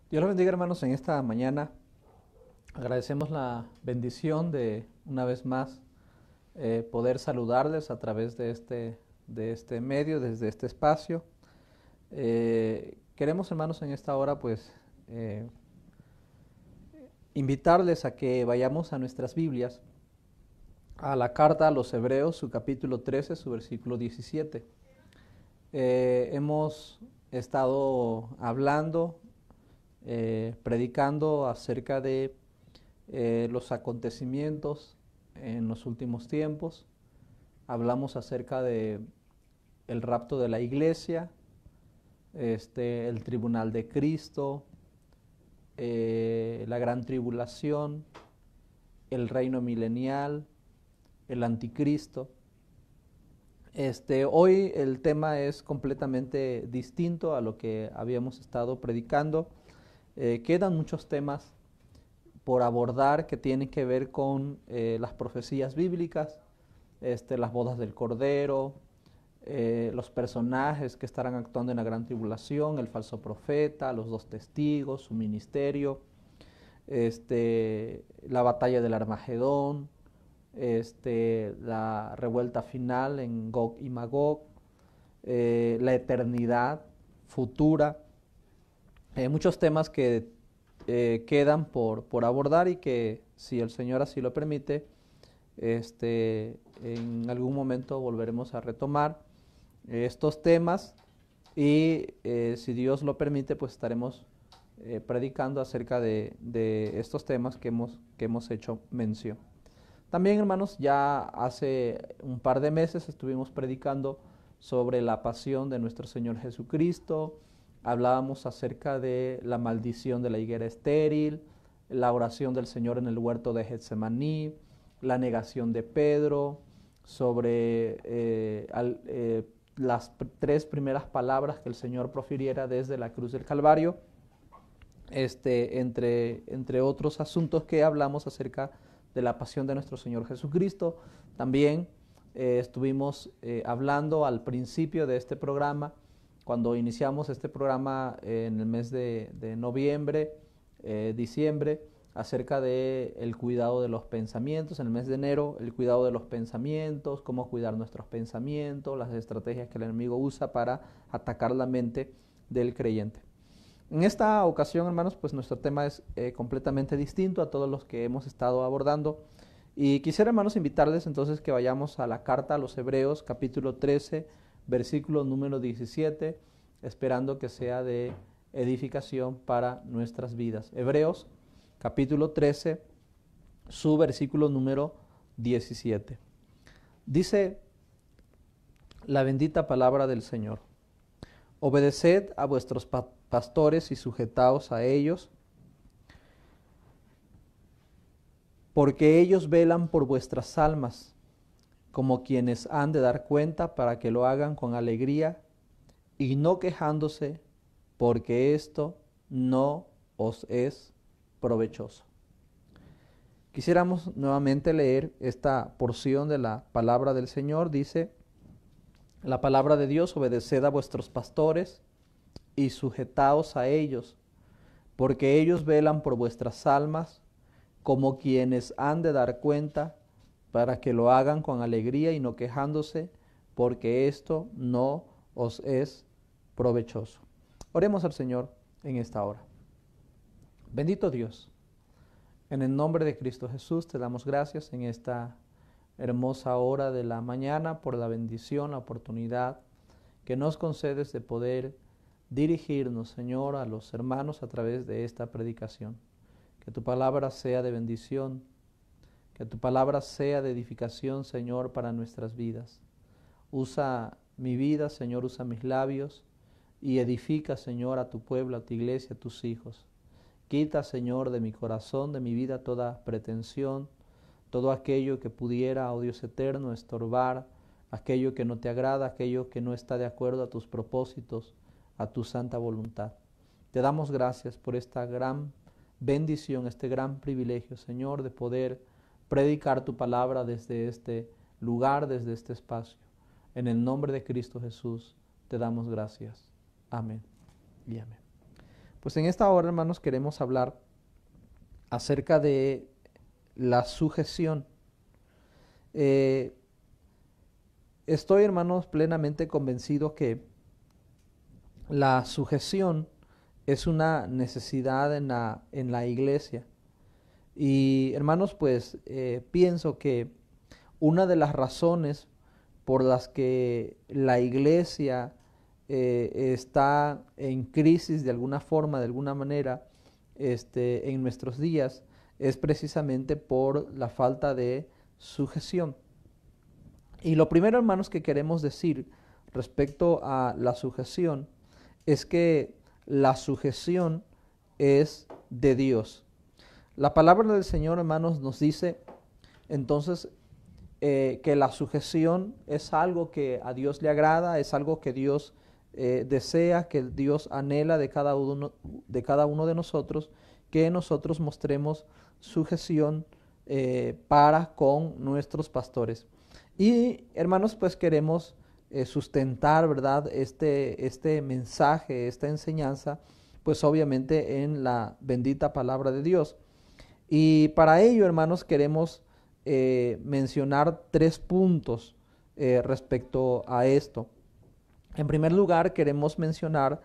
Dios los bendiga, hermanos, en esta mañana. Agradecemos la bendición de una vez más poder saludarles a través de este medio, desde este espacio. Queremos, hermanos, en esta hora, pues, invitarles a que vayamos a nuestras Biblias, a la carta a los Hebreos, su capítulo 13, su versículo 17. Hemos estado hablando, predicando acerca de los acontecimientos en los últimos tiempos. Hablamos acerca de el rapto de la iglesia, el tribunal de Cristo, la gran tribulación, el reino milenial, el anticristo. Hoy el tema es completamente distinto a lo que habíamos estado predicando. Quedan muchos temas por abordar que tienen que ver con las profecías bíblicas, las bodas del Cordero, los personajes que estarán actuando en la gran tribulación, el falso profeta, los dos testigos, su ministerio, la batalla del Armagedón, la revuelta final en Gog y Magog, la eternidad futura, muchos temas que quedan por abordar y que, si el Señor así lo permite, en algún momento volveremos a retomar estos temas y si Dios lo permite, pues estaremos predicando acerca de estos temas que hemos hecho mención. También, hermanos, ya hace un par de meses estuvimos predicando sobre la pasión de nuestro Señor Jesucristo. Hablábamos acerca de la maldición de la higuera estéril, la oración del Señor en el huerto de Getsemaní, la negación de Pedro, sobre las tres primeras palabras que el Señor profiriera desde la cruz del Calvario, entre otros asuntos que hablamos acerca de la pasión de nuestro Señor Jesucristo. También estuvimos hablando al principio de este programa, cuando iniciamos este programa en el mes de noviembre, diciembre, acerca de el cuidado de los pensamientos. En el mes de enero, el cuidado de los pensamientos, cómo cuidar nuestros pensamientos, las estrategias que el enemigo usa para atacar la mente del creyente. En esta ocasión, hermanos, pues nuestro tema es completamente distinto a todos los que hemos estado abordando. Y quisiera, hermanos, invitarles entonces que vayamos a la carta a los Hebreos, capítulo 13, versículo número 17, esperando que sea de edificación para nuestras vidas. Hebreos, capítulo 13, su versículo número 17. Dice la bendita palabra del Señor: obedeced a vuestros pastores y sujetaos a ellos, porque ellos velan por vuestras almas, como quienes han de dar cuenta, para que lo hagan con alegría y no quejándose, porque esto no os es provechoso. Quisiéramos nuevamente leer esta porción de la palabra del Señor. Dice la palabra de Dios: obedeced a vuestros pastores y sujetaos a ellos, porque ellos velan por vuestras almas, como quienes han de dar cuenta, para que lo hagan con alegría y no quejándose, porque esto no os es provechoso. Oremos al Señor en esta hora. Bendito Dios, en el nombre de Cristo Jesús te damos gracias en esta hermosa hora de la mañana por la bendición, la oportunidad que nos concedes de poder dirigirnos, Señor, a los hermanos a través de esta predicación. Que tu palabra sea de bendición, que tu palabra sea de edificación, Señor, para nuestras vidas. Usa mi vida, Señor, usa mis labios y edifica, Señor, a tu pueblo, a tu iglesia, a tus hijos. Quita, Señor, de mi corazón, de mi vida, toda pretensión, todo aquello que pudiera, oh Dios eterno, estorbar, aquello que no te agrada, aquello que no está de acuerdo a tus propósitos, a tu santa voluntad. Te damos gracias por esta gran bendición, este gran privilegio, Señor, de poder predicar tu palabra desde este lugar, desde este espacio. En el nombre de Cristo Jesús te damos gracias. Amén y amén. Pues en esta hora, hermanos, queremos hablar acerca de la sujeción. Estoy, hermanos, plenamente convencido que la sujeción es una necesidad en la iglesia. Y, hermanos, pues pienso que una de las razones por las que la iglesia está en crisis de alguna forma, de alguna manera, en nuestros días, es precisamente por la falta de sujeción. Y lo primero, hermanos, que queremos decir respecto a la sujeción es que la sujeción es de Dios. La palabra del Señor, hermanos, nos dice entonces que la sujeción es algo que a Dios le agrada, es algo que Dios desea, que Dios anhela de cada uno de nosotros, que nosotros mostremos sujeción para con nuestros pastores. Y, hermanos, pues queremos sustentar, ¿verdad?, este mensaje, esta enseñanza, pues obviamente en la bendita palabra de Dios. Y para ello, hermanos, queremos mencionar 3 puntos respecto a esto. En primer lugar, queremos mencionar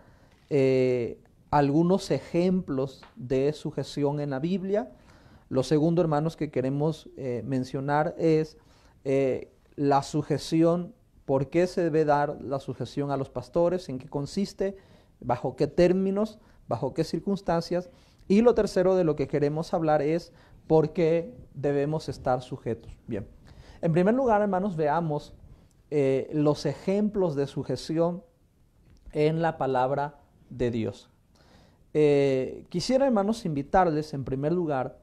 algunos ejemplos de sujeción en la Biblia. Lo segundo, hermanos, que queremos mencionar es la sujeción, por qué se debe dar la sujeción a los pastores, en qué consiste, bajo qué términos, bajo qué circunstancias. Y lo tercero de lo que queremos hablar es por qué debemos estar sujetos. Bien, en primer lugar, hermanos, veamos los ejemplos de sujeción en la palabra de Dios. Quisiera, hermanos, invitarles en primer lugar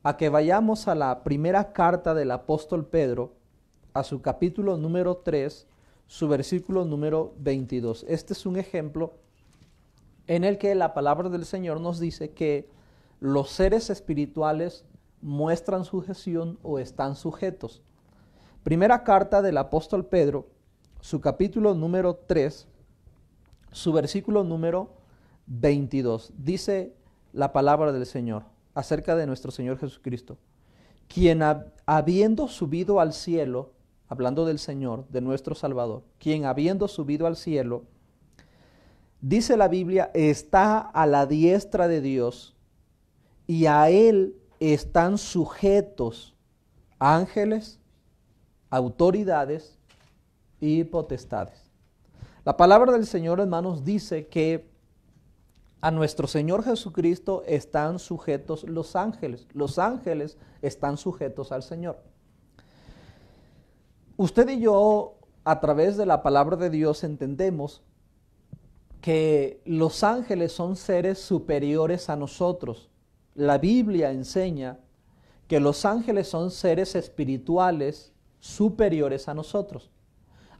a que vayamos a la primera carta del apóstol Pedro, a su capítulo número 3, su versículo número 22. Este es un ejemplo en el que la palabra del Señor nos dice que los seres espirituales muestran sujeción o están sujetos. Primera carta del apóstol Pedro, su capítulo número 3, su versículo número 22. Dice la palabra del Señor acerca de nuestro Señor Jesucristo, quien habiendo subido al cielo, hablando del Señor, de nuestro Salvador, quien habiendo subido al cielo, dice la Biblia, está a la diestra de Dios y a Él están sujetos ángeles, autoridades y potestades. La palabra del Señor, hermanos, dice que a nuestro Señor Jesucristo están sujetos los ángeles. Los ángeles están sujetos al Señor. Usted y yo, a través de la palabra de Dios, entendemos que los ángeles son seres superiores a nosotros. La Biblia enseña que los ángeles son seres espirituales superiores a nosotros.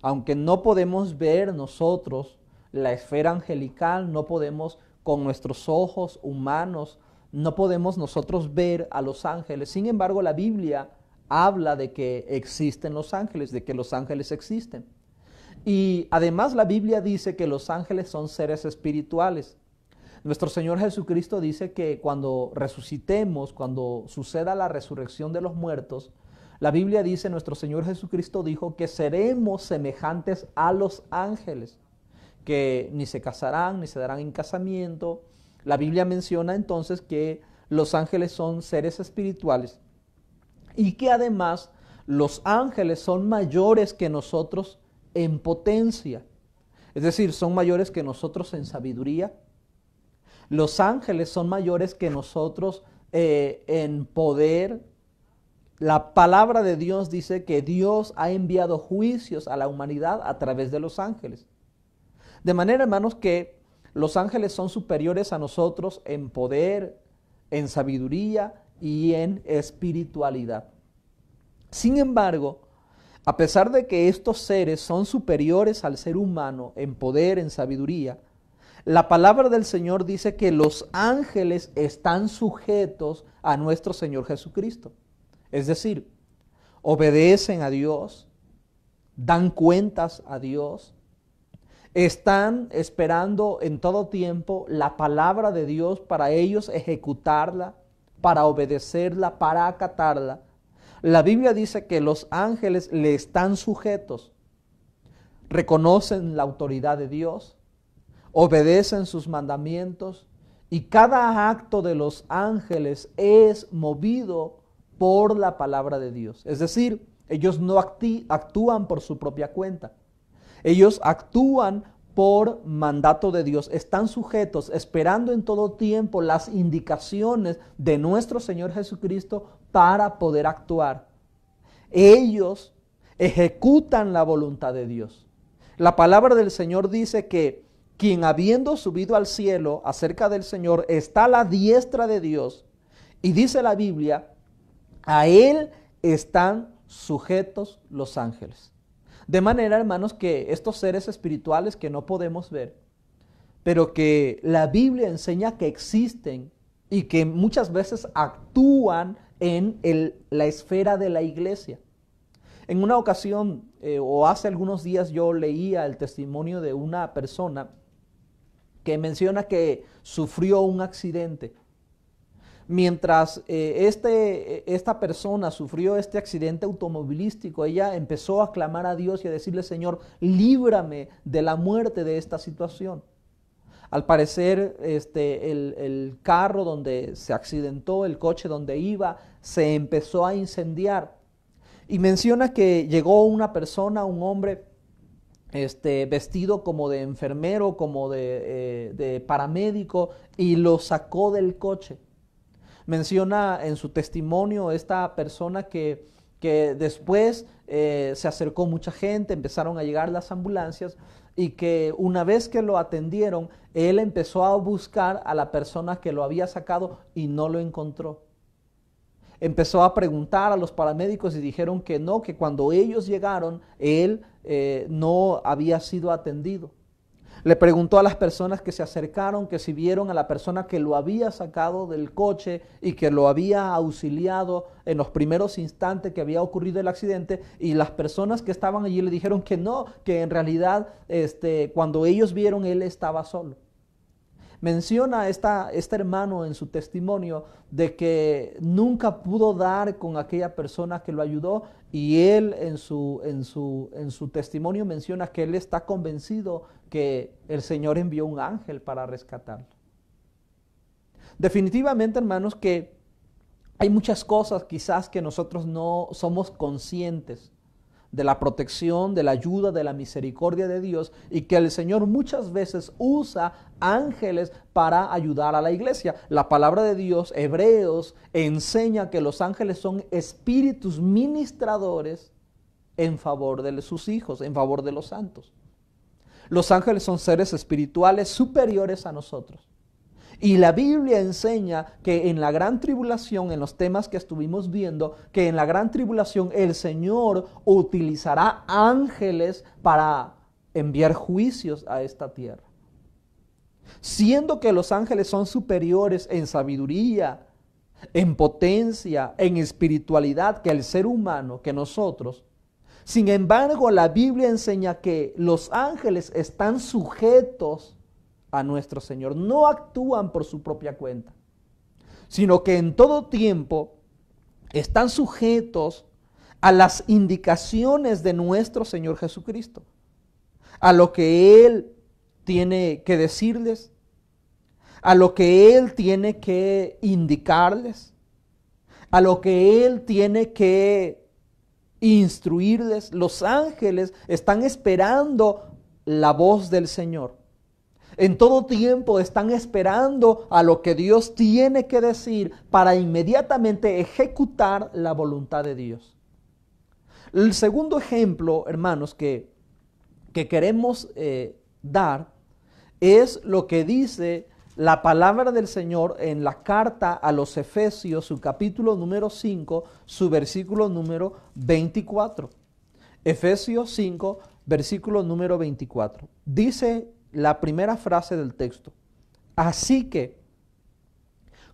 Aunque no podemos ver nosotros la esfera angelical, no podemos con nuestros ojos humanos, no podemos nosotros ver a los ángeles. Sin embargo, la Biblia habla de que existen los ángeles, de que los ángeles existen. Y además la Biblia dice que los ángeles son seres espirituales. Nuestro Señor Jesucristo dice que cuando resucitemos, cuando suceda la resurrección de los muertos, la Biblia dice, nuestro Señor Jesucristo dijo que seremos semejantes a los ángeles, que ni se casarán, ni se darán en casamiento. La Biblia menciona entonces que los ángeles son seres espirituales y que además los ángeles son mayores que nosotros en potencia. Es decir, son mayores que nosotros en sabiduría. Los ángeles son mayores que nosotros en poder. La palabra de Dios dice que Dios ha enviado juicios a la humanidad a través de los ángeles. De manera, hermanos, que los ángeles son superiores a nosotros en poder, en sabiduría y en espiritualidad. Sin embargo, a pesar de que estos seres son superiores al ser humano en poder, en sabiduría, la palabra del Señor dice que los ángeles están sujetos a nuestro Señor Jesucristo. Es decir, obedecen a Dios, dan cuentas a Dios, están esperando en todo tiempo la palabra de Dios para ellos ejecutarla, para obedecerla, para acatarla. La Biblia dice que los ángeles le están sujetos, reconocen la autoridad de Dios, obedecen sus mandamientos y cada acto de los ángeles es movido por la palabra de Dios. Es decir, ellos no actúan por su propia cuenta. Ellos actúan por mandato de Dios, están sujetos, esperando en todo tiempo las indicaciones de nuestro Señor Jesucristo para poder actuar. Ellos ejecutan la voluntad de Dios. La palabra del Señor dice que quien habiendo subido al cielo acerca del Señor está a la diestra de Dios. Y dice la Biblia, a Él están sujetos los ángeles. De manera, hermanos, que estos seres espirituales que no podemos ver, pero que la Biblia enseña que existen y que muchas veces actúan en la esfera de la iglesia. En una ocasión, o hace algunos días, yo leía el testimonio de una persona que menciona que sufrió un accidente. Mientras esta persona sufrió este accidente automovilístico, ella empezó a clamar a Dios y a decirle: Señor, líbrame de la muerte de esta situación. Al parecer, el carro donde se accidentó, el coche donde iba, se empezó a incendiar. Y menciona que llegó una persona, un hombre, vestido como de enfermero, como de paramédico, y lo sacó del coche. Menciona en su testimonio esta persona que después se acercó mucha gente, empezaron a llegar las ambulancias y que una vez que lo atendieron, él empezó a buscar a la persona que lo había sacado y no lo encontró. Empezó a preguntar a los paramédicos y dijeron que no, que cuando ellos llegaron, él no había sido atendido. Le preguntó a las personas que se acercaron que si vieron a la persona que lo había sacado del coche y que lo había auxiliado en los primeros instantes que había ocurrido el accidente, y las personas que estaban allí le dijeron que no, que en realidad cuando ellos vieron, él estaba solo. Menciona este hermano en su testimonio de que nunca pudo dar con aquella persona que lo ayudó, y él en su testimonio menciona que él está convencido que el Señor envió un ángel para rescatarlo. Definitivamente, hermanos, que hay muchas cosas quizás que nosotros no somos conscientes de la protección, de la ayuda, de la misericordia de Dios, y que el Señor muchas veces usa ángeles para ayudar a la iglesia. La palabra de Dios, Hebreos, enseña que los ángeles son espíritus ministradores en favor de sus hijos, en favor de los santos. Los ángeles son seres espirituales superiores a nosotros. Y la Biblia enseña que en la gran tribulación, en los temas que estuvimos viendo, que en la gran tribulación el Señor utilizará ángeles para enviar juicios a esta tierra. Siendo que los ángeles son superiores en sabiduría, en potencia, en espiritualidad que el ser humano, que nosotros. Sin embargo, la Biblia enseña que los ángeles están sujetos a nuestro Señor, no actúan por su propia cuenta, sino que en todo tiempo están sujetos a las indicaciones de nuestro Señor Jesucristo, a lo que Él tiene que decirles, a lo que Él tiene que indicarles, a lo que Él tiene que instruirles. Los ángeles están esperando la voz del Señor. En todo tiempo están esperando a lo que Dios tiene que decir para inmediatamente ejecutar la voluntad de Dios. El segundo ejemplo, hermanos, que queremos dar es lo que dice la palabra del Señor en la carta a los Efesios, su capítulo número 5, su versículo número 24. Efesios 5, versículo número 24. Dice la primera frase del texto: así que,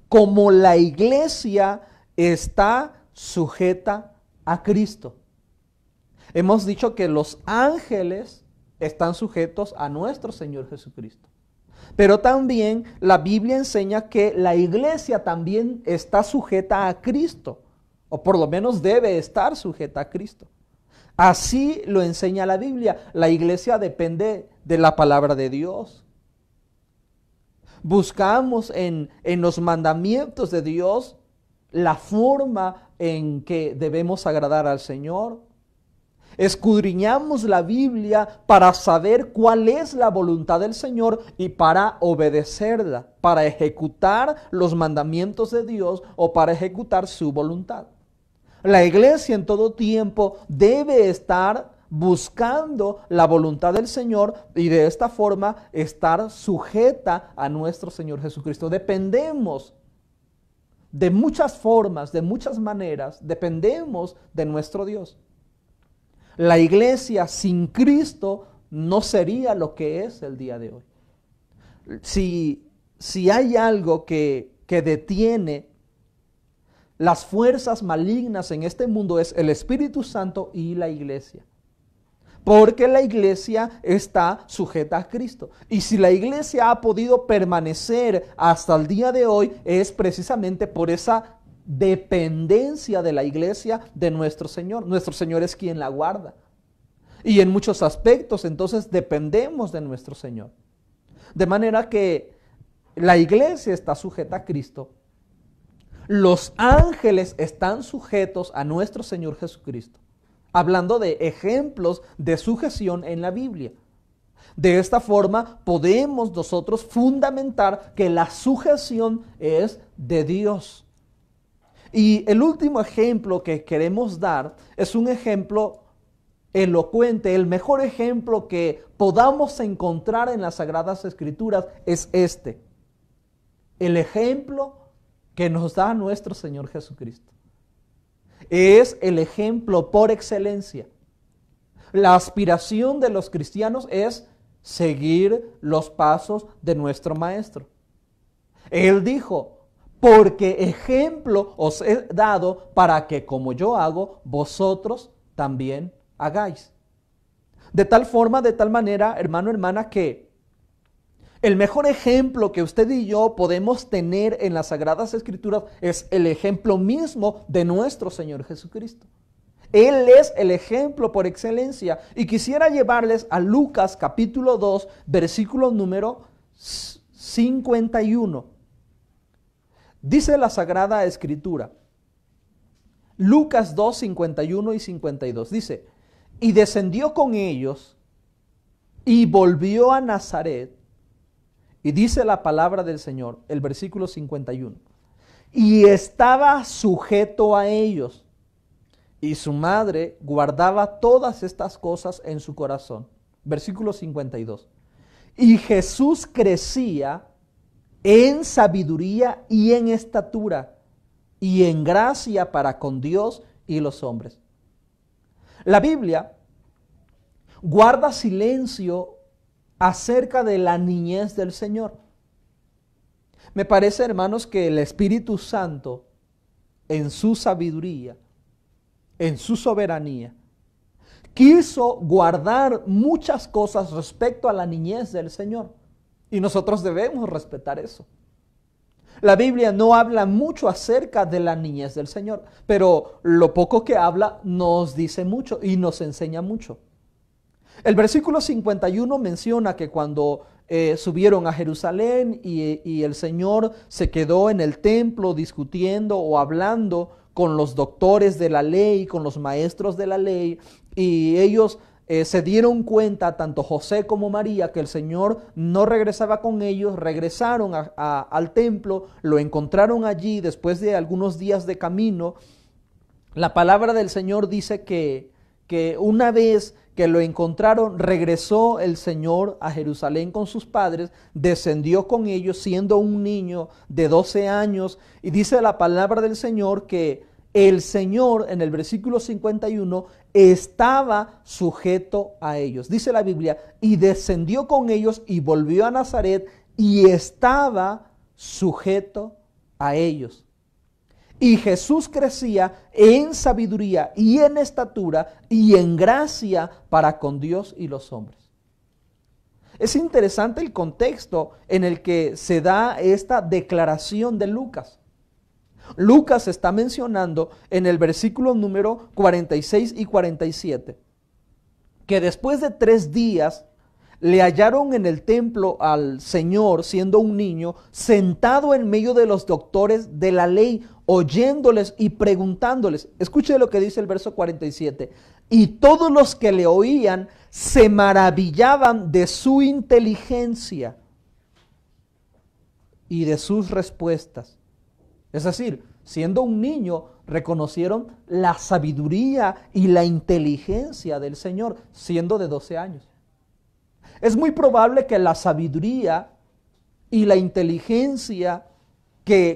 como la iglesia está sujeta a Cristo. Hemos dicho que los ángeles están sujetos a nuestro Señor Jesucristo. Pero también la Biblia enseña que la iglesia también está sujeta a Cristo, o por lo menos debe estar sujeta a Cristo. Así lo enseña la Biblia. La iglesia depende de la palabra de Dios. Buscamos en los mandamientos de Dios la forma en que debemos agradar al Señor. Escudriñamos la Biblia para saber cuál es la voluntad del Señor y para obedecerla, para ejecutar los mandamientos de Dios o para ejecutar su voluntad. La iglesia en todo tiempo debe estar buscando la voluntad del Señor y de esta forma estar sujeta a nuestro Señor Jesucristo. Dependemos de muchas formas, de muchas maneras, dependemos de nuestro Dios. La iglesia sin Cristo no sería lo que es el día de hoy. Si hay algo que detiene las fuerzas malignas en este mundo es el Espíritu Santo y la iglesia. Porque la iglesia está sujeta a Cristo. Y si la iglesia ha podido permanecer hasta el día de hoy es precisamente por esa dependencia de la iglesia de nuestro Señor. Nuestro Señor es quien la guarda. Y en muchos aspectos entonces dependemos de nuestro Señor. De manera que la iglesia está sujeta a Cristo. Los ángeles están sujetos a nuestro Señor Jesucristo. Hablando de ejemplos de sujeción en la Biblia. De esta forma podemos nosotros fundamentar que la sujeción es de Dios. Y el último ejemplo que queremos dar es un ejemplo elocuente. El mejor ejemplo que podamos encontrar en las Sagradas Escrituras es este. El ejemplo que nos da nuestro Señor Jesucristo. Es el ejemplo por excelencia. La aspiración de los cristianos es seguir los pasos de nuestro Maestro. Él dijo, porque ejemplo os he dado para que como yo hago, vosotros también hagáis. De tal forma, de tal manera, hermano, hermana, que el mejor ejemplo que usted y yo podemos tener en las Sagradas Escrituras es el ejemplo mismo de nuestro Señor Jesucristo. Él es el ejemplo por excelencia. Y quisiera llevarles a Lucas capítulo 2, versículo número 51. Dice la Sagrada Escritura, Lucas 2, 51 y 52. Dice, y descendió con ellos y volvió a Nazaret. Y dice la palabra del Señor, el versículo 51. Y estaba sujeto a ellos. Y su madre guardaba todas estas cosas en su corazón. Versículo 52. Y Jesús crecía en sabiduría y en estatura y en gracia para con Dios y los hombres. La Biblia guarda silencio acerca de la niñez del Señor. Me parece, hermanos, que el Espíritu Santo, en su sabiduría, en su soberanía, quiso guardar muchas cosas respecto a la niñez del Señor. Y nosotros debemos respetar eso. La Biblia no habla mucho acerca de la niñez del Señor, pero lo poco que habla nos dice mucho y nos enseña mucho. El versículo 51 menciona que cuando subieron a Jerusalén y el Señor se quedó en el templo discutiendo o hablando con los doctores de la ley, con los maestros de la ley, y ellos se dieron cuenta, tanto José como María, que el Señor no regresaba con ellos. Regresaron al templo, lo encontraron allí después de algunos días de camino. La palabra del Señor dice que una vez que lo encontraron, regresó el Señor a Jerusalén con sus padres, descendió con ellos siendo un niño de 12 años, y dice la palabra del Señor que el Señor, en el versículo 51, estaba sujeto a ellos. Dice la Biblia, y descendió con ellos y volvió a Nazaret y estaba sujeto a ellos. Y Jesús crecía en sabiduría y en estatura y en gracia para con Dios y los hombres. Es interesante el contexto en el que se da esta declaración de Lucas. Lucas está mencionando en el versículo número 46 y 47 que después de 3 días le hallaron en el templo al Señor, siendo un niño, sentado en medio de los doctores de la ley, oyéndoles y preguntándoles. Escuche lo que dice el verso 47. Y todos los que le oían se maravillaban de su inteligencia y de sus respuestas. Es decir, siendo un niño, reconocieron la sabiduría y la inteligencia del Señor, siendo de 12 años. Es muy probable que la sabiduría y la inteligencia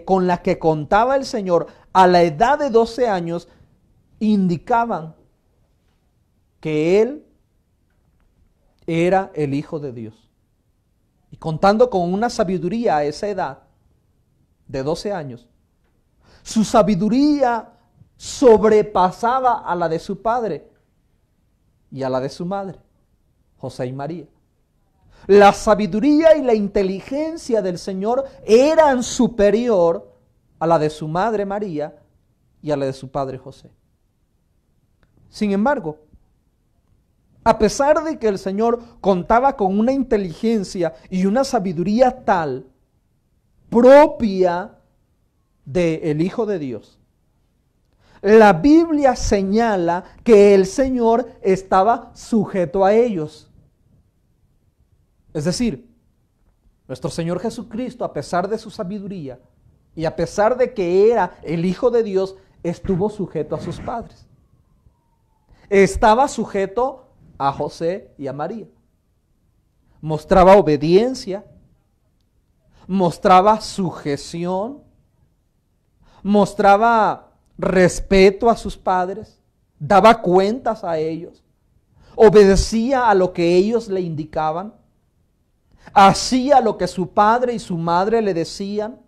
con la que contaba el Señor a la edad de 12 años indicaban que Él era el Hijo de Dios. Y contando con una sabiduría a esa edad de 12 años, su sabiduría sobrepasaba a la de su padre y a la de su madre, José y María. La sabiduría y la inteligencia del Señor eran superior a la de su madre María y a la de su padre José. Sin embargo, a pesar de que el Señor contaba con una inteligencia y una sabiduría tal, propia del Hijo de Dios, la Biblia señala que el Señor estaba sujeto a ellos. Es decir, nuestro Señor Jesucristo, a pesar de su sabiduría y a pesar de que era el Hijo de Dios, estuvo sujeto a sus padres. Estaba sujeto a José y a María. Mostraba obediencia, mostraba sujeción, mostraba respeto a sus padres, daba cuentas a ellos, obedecía a lo que ellos le indicaban, hacía lo que su padre y su madre le decían,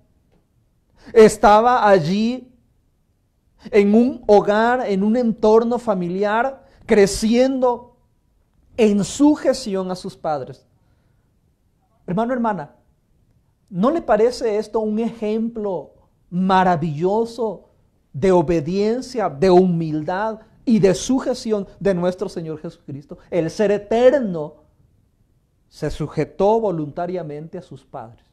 estaba allí en un hogar, en un entorno familiar, creciendo en sujeción a sus padres. Hermano, hermana, ¿no le parece esto un ejemplo maravilloso de obediencia, de humildad y de sujeción de nuestro Señor Jesucristo? El ser eterno se sujetó voluntariamente a sus padres.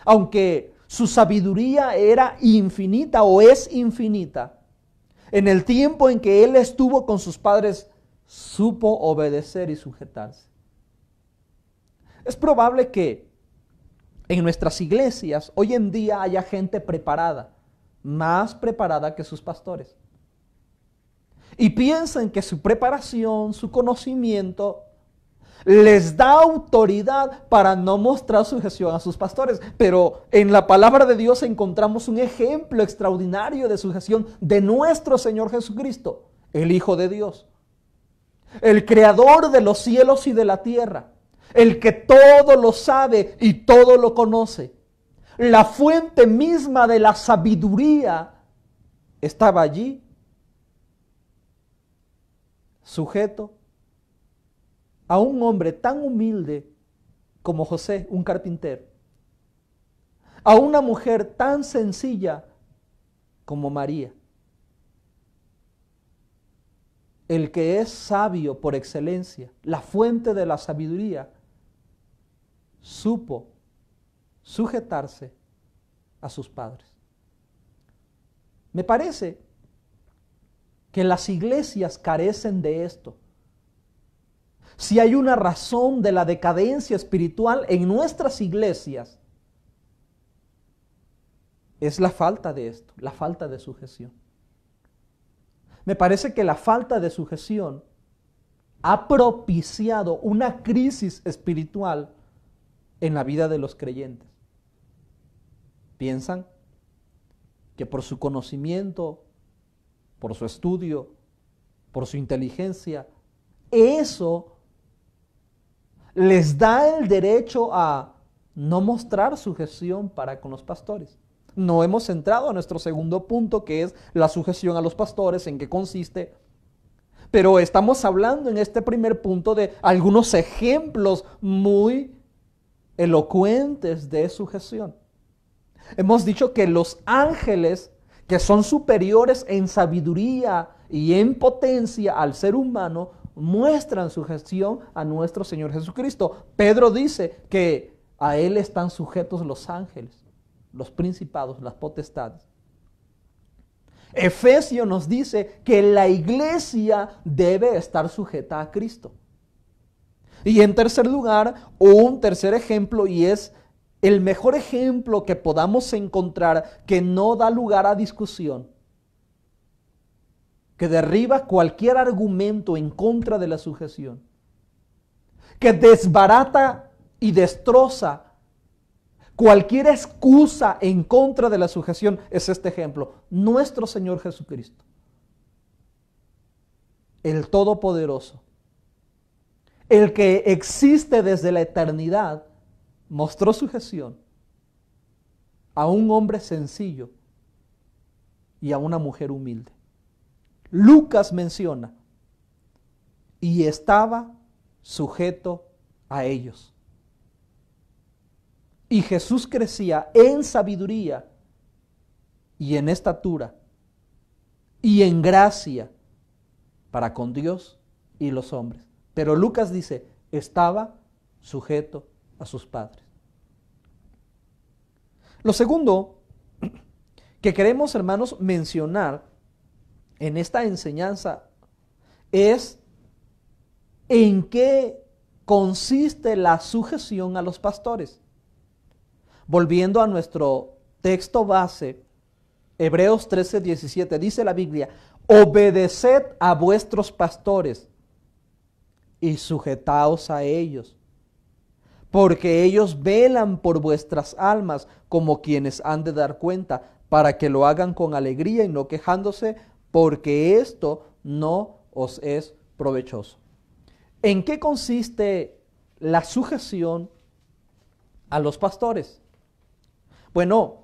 Aunque su sabiduría era infinita o es infinita, en el tiempo en que Él estuvo con sus padres, supo obedecer y sujetarse. Es probable que en nuestras iglesias hoy en día haya gente preparada, más preparada que sus pastores. Y piensan que su preparación, su conocimiento, les da autoridad para no mostrar sujeción a sus pastores. Pero en la palabra de Dios encontramos un ejemplo extraordinario de sujeción de nuestro Señor Jesucristo, el Hijo de Dios, el creador de los cielos y de la tierra, el que todo lo sabe y todo lo conoce. La fuente misma de la sabiduría estaba allí, sujeto a un hombre tan humilde como José, un carpintero, a una mujer tan sencilla como María. El que es sabio por excelencia, la fuente de la sabiduría, supo sujetarse a sus padres. Me parece que las iglesias carecen de esto. Si hay una razón de la decadencia espiritual en nuestras iglesias, es la falta de esto, la falta de sujeción. Me parece que la falta de sujeción ha propiciado una crisis espiritual en la vida de los creyentes. Piensan que por su conocimiento, por su estudio, por su inteligencia, eso les da el derecho a no mostrar sujeción para con los pastores. No hemos entrado a nuestro segundo punto, que es la sujeción a los pastores, en qué consiste. Pero estamos hablando en este primer punto de algunos ejemplos muy elocuentes de sujeción. Hemos dicho que los ángeles, que son superiores en sabiduría y en potencia al ser humano, muestran sujeción a nuestro Señor Jesucristo. Pedro dice que a Él están sujetos los ángeles, los principados, las potestades. Efesios nos dice que la iglesia debe estar sujeta a Cristo. Y en tercer lugar, un tercer ejemplo, y es el mejor ejemplo que podamos encontrar, que no da lugar a discusión, que derriba cualquier argumento en contra de la sujeción, que desbarata y destroza cualquier excusa en contra de la sujeción, es este ejemplo: nuestro Señor Jesucristo, el Todopoderoso, el que existe desde la eternidad, mostró sujeción a un hombre sencillo y a una mujer humilde. Lucas menciona, y estaba sujeto a ellos. Y Jesús crecía en sabiduría y en estatura y en gracia para con Dios y los hombres. Pero Lucas dice, estaba sujeto a sus padres. Lo segundo que queremos, hermanos, mencionar en esta enseñanza es en qué consiste la sujeción a los pastores. Volviendo a nuestro texto base, Hebreos 13:17, dice la Biblia, obedeced a vuestros pastores y sujetaos a ellos, porque ellos velan por vuestras almas como quienes han de dar cuenta, para que lo hagan con alegría y no quejándose, porque esto no os es provechoso. ¿En qué consiste la sujeción a los pastores? Bueno,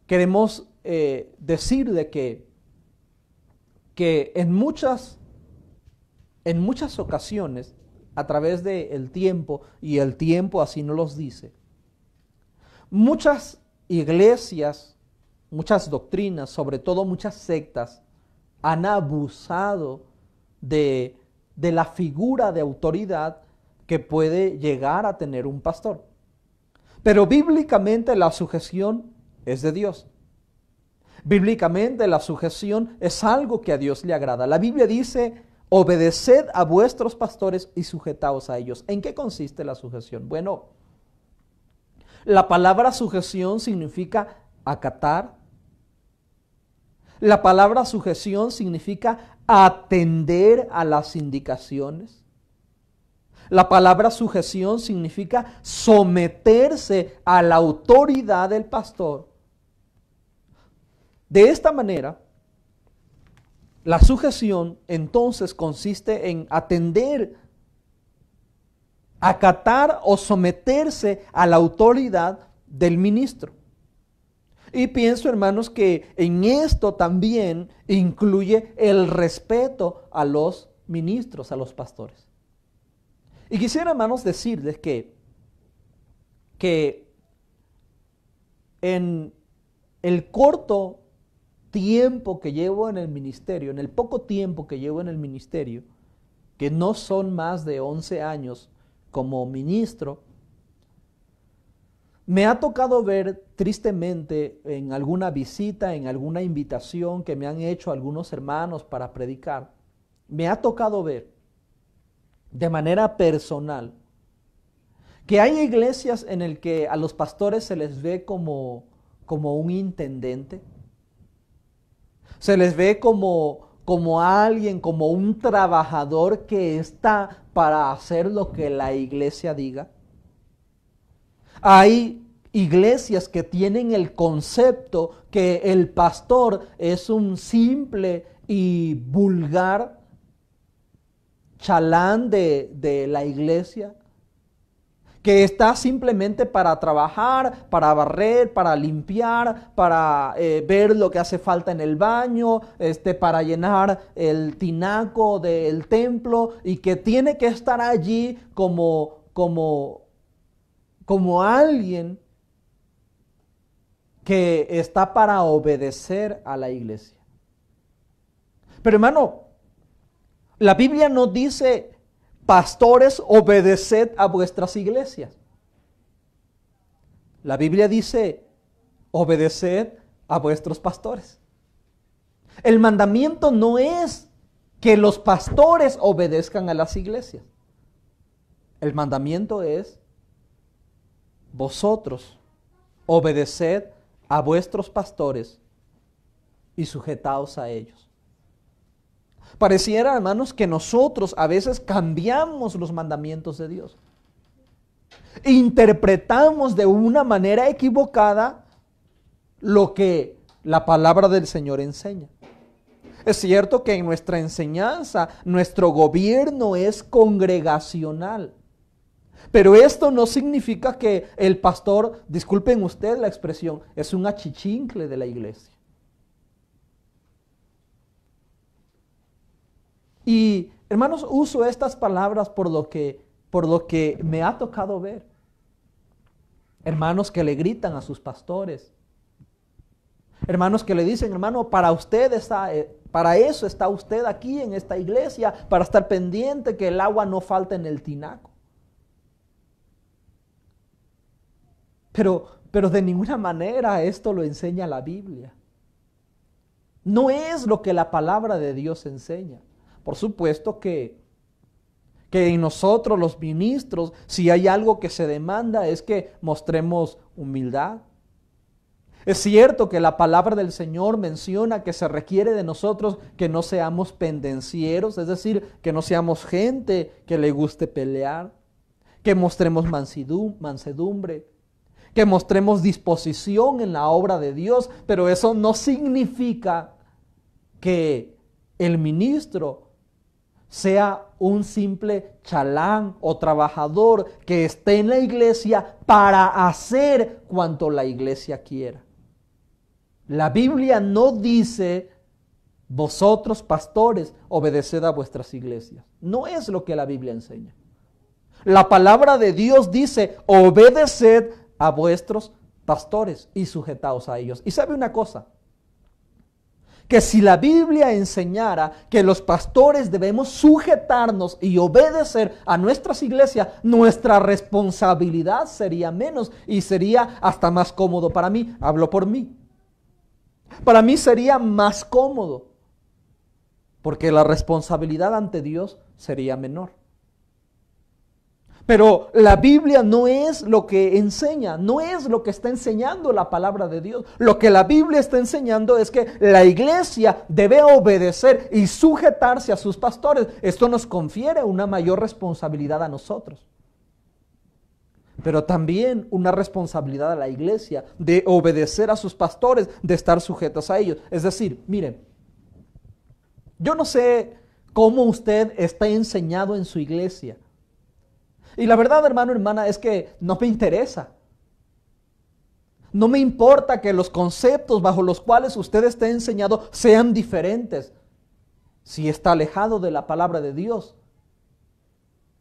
queremos decir de que en muchas ocasiones, a través del tiempo, y el tiempo así nos los dice, muchas iglesias, muchas doctrinas, sobre todo muchas sectas, han abusado de la figura de autoridad que puede llegar a tener un pastor. Pero bíblicamente la sujeción es de Dios. Bíblicamente la sujeción es algo que a Dios le agrada. La Biblia dice, obedeced a vuestros pastores y sujetaos a ellos. ¿En qué consiste la sujeción? Bueno, la palabra sujeción significa acatar. La palabra sujeción significa atender a las indicaciones. La palabra sujeción significa someterse a la autoridad del pastor. De esta manera, la sujeción entonces consiste en atender, acatar o someterse a la autoridad del ministro. Y pienso, hermanos, que en esto también incluye el respeto a los ministros, a los pastores. Y quisiera, hermanos, decirles que en el corto tiempo que llevo en el ministerio, en el poco tiempo que llevo en el ministerio, que no son más de 11 años como ministro, me ha tocado ver tristemente en alguna visita, en alguna invitación que me han hecho algunos hermanos para predicar, me ha tocado ver de manera personal que hay iglesias en el que a los pastores se les ve como un intendente, se les ve como alguien, como un trabajador que está para hacer lo que la iglesia diga. Hay iglesias que tienen el concepto que el pastor es un simple y vulgar chalán de la iglesia, que está simplemente para trabajar, para barrer, para limpiar, para ver lo que hace falta en el baño, para llenar el tinaco del templo, y que tiene que estar allí como alguien que está para obedecer a la iglesia. Pero hermano, la Biblia no dice: pastores, obedeced a vuestras iglesias. La Biblia dice: obedeced a vuestros pastores. El mandamiento no es que los pastores obedezcan a las iglesias. El mandamiento es: vosotros obedeced a vuestros pastores y sujetaos a ellos. Pareciera, hermanos, que nosotros a veces cambiamos los mandamientos de Dios. Interpretamos de una manera equivocada lo que la palabra del Señor enseña. Es cierto que en nuestra enseñanza, nuestro gobierno es congregacional. Pero esto no significa que el pastor, disculpen ustedes la expresión, es un achichincle de la iglesia. Y hermanos, uso estas palabras por lo que me ha tocado ver. Hermanos que le gritan a sus pastores. Hermanos que le dicen: hermano, para eso está usted aquí en esta iglesia, para estar pendiente que el agua no falte en el tinaco. Pero de ninguna manera esto lo enseña la Biblia. No es lo que la palabra de Dios enseña. Por supuesto que en nosotros los ministros, si hay algo que se demanda, es que mostremos humildad. Es cierto que la palabra del Señor menciona que se requiere de nosotros que no seamos pendencieros, es decir, que no seamos gente que le guste pelear, que mostremos mansedumbre, que mostremos disposición en la obra de Dios, pero eso no significa que el ministro sea un simple chalán o trabajador que esté en la iglesia para hacer cuanto la iglesia quiera. La Biblia no dice: vosotros pastores, obedeced a vuestras iglesias. No es lo que la Biblia enseña. La palabra de Dios dice: obedeced a vuestros pastores y sujetaos a ellos. Y sabe una cosa, que si la Biblia enseñara que los pastores debemos sujetarnos y obedecer a nuestras iglesias, nuestra responsabilidad sería menos y sería hasta más cómodo para mí. Hablo por mí. Para mí sería más cómodo, porque la responsabilidad ante Dios sería menor. Pero la Biblia no es lo que enseña, no es lo que está enseñando la palabra de Dios. Lo que la Biblia está enseñando es que la iglesia debe obedecer y sujetarse a sus pastores. Esto nos confiere una mayor responsabilidad a nosotros, pero también una responsabilidad a la iglesia de obedecer a sus pastores, de estar sujetos a ellos. Es decir, miren, yo no sé cómo usted está enseñado en su iglesia. Y la verdad, hermano, hermana, es que no me interesa. No me importa que los conceptos bajo los cuales usted esté enseñado sean diferentes. Si está alejado de la palabra de Dios,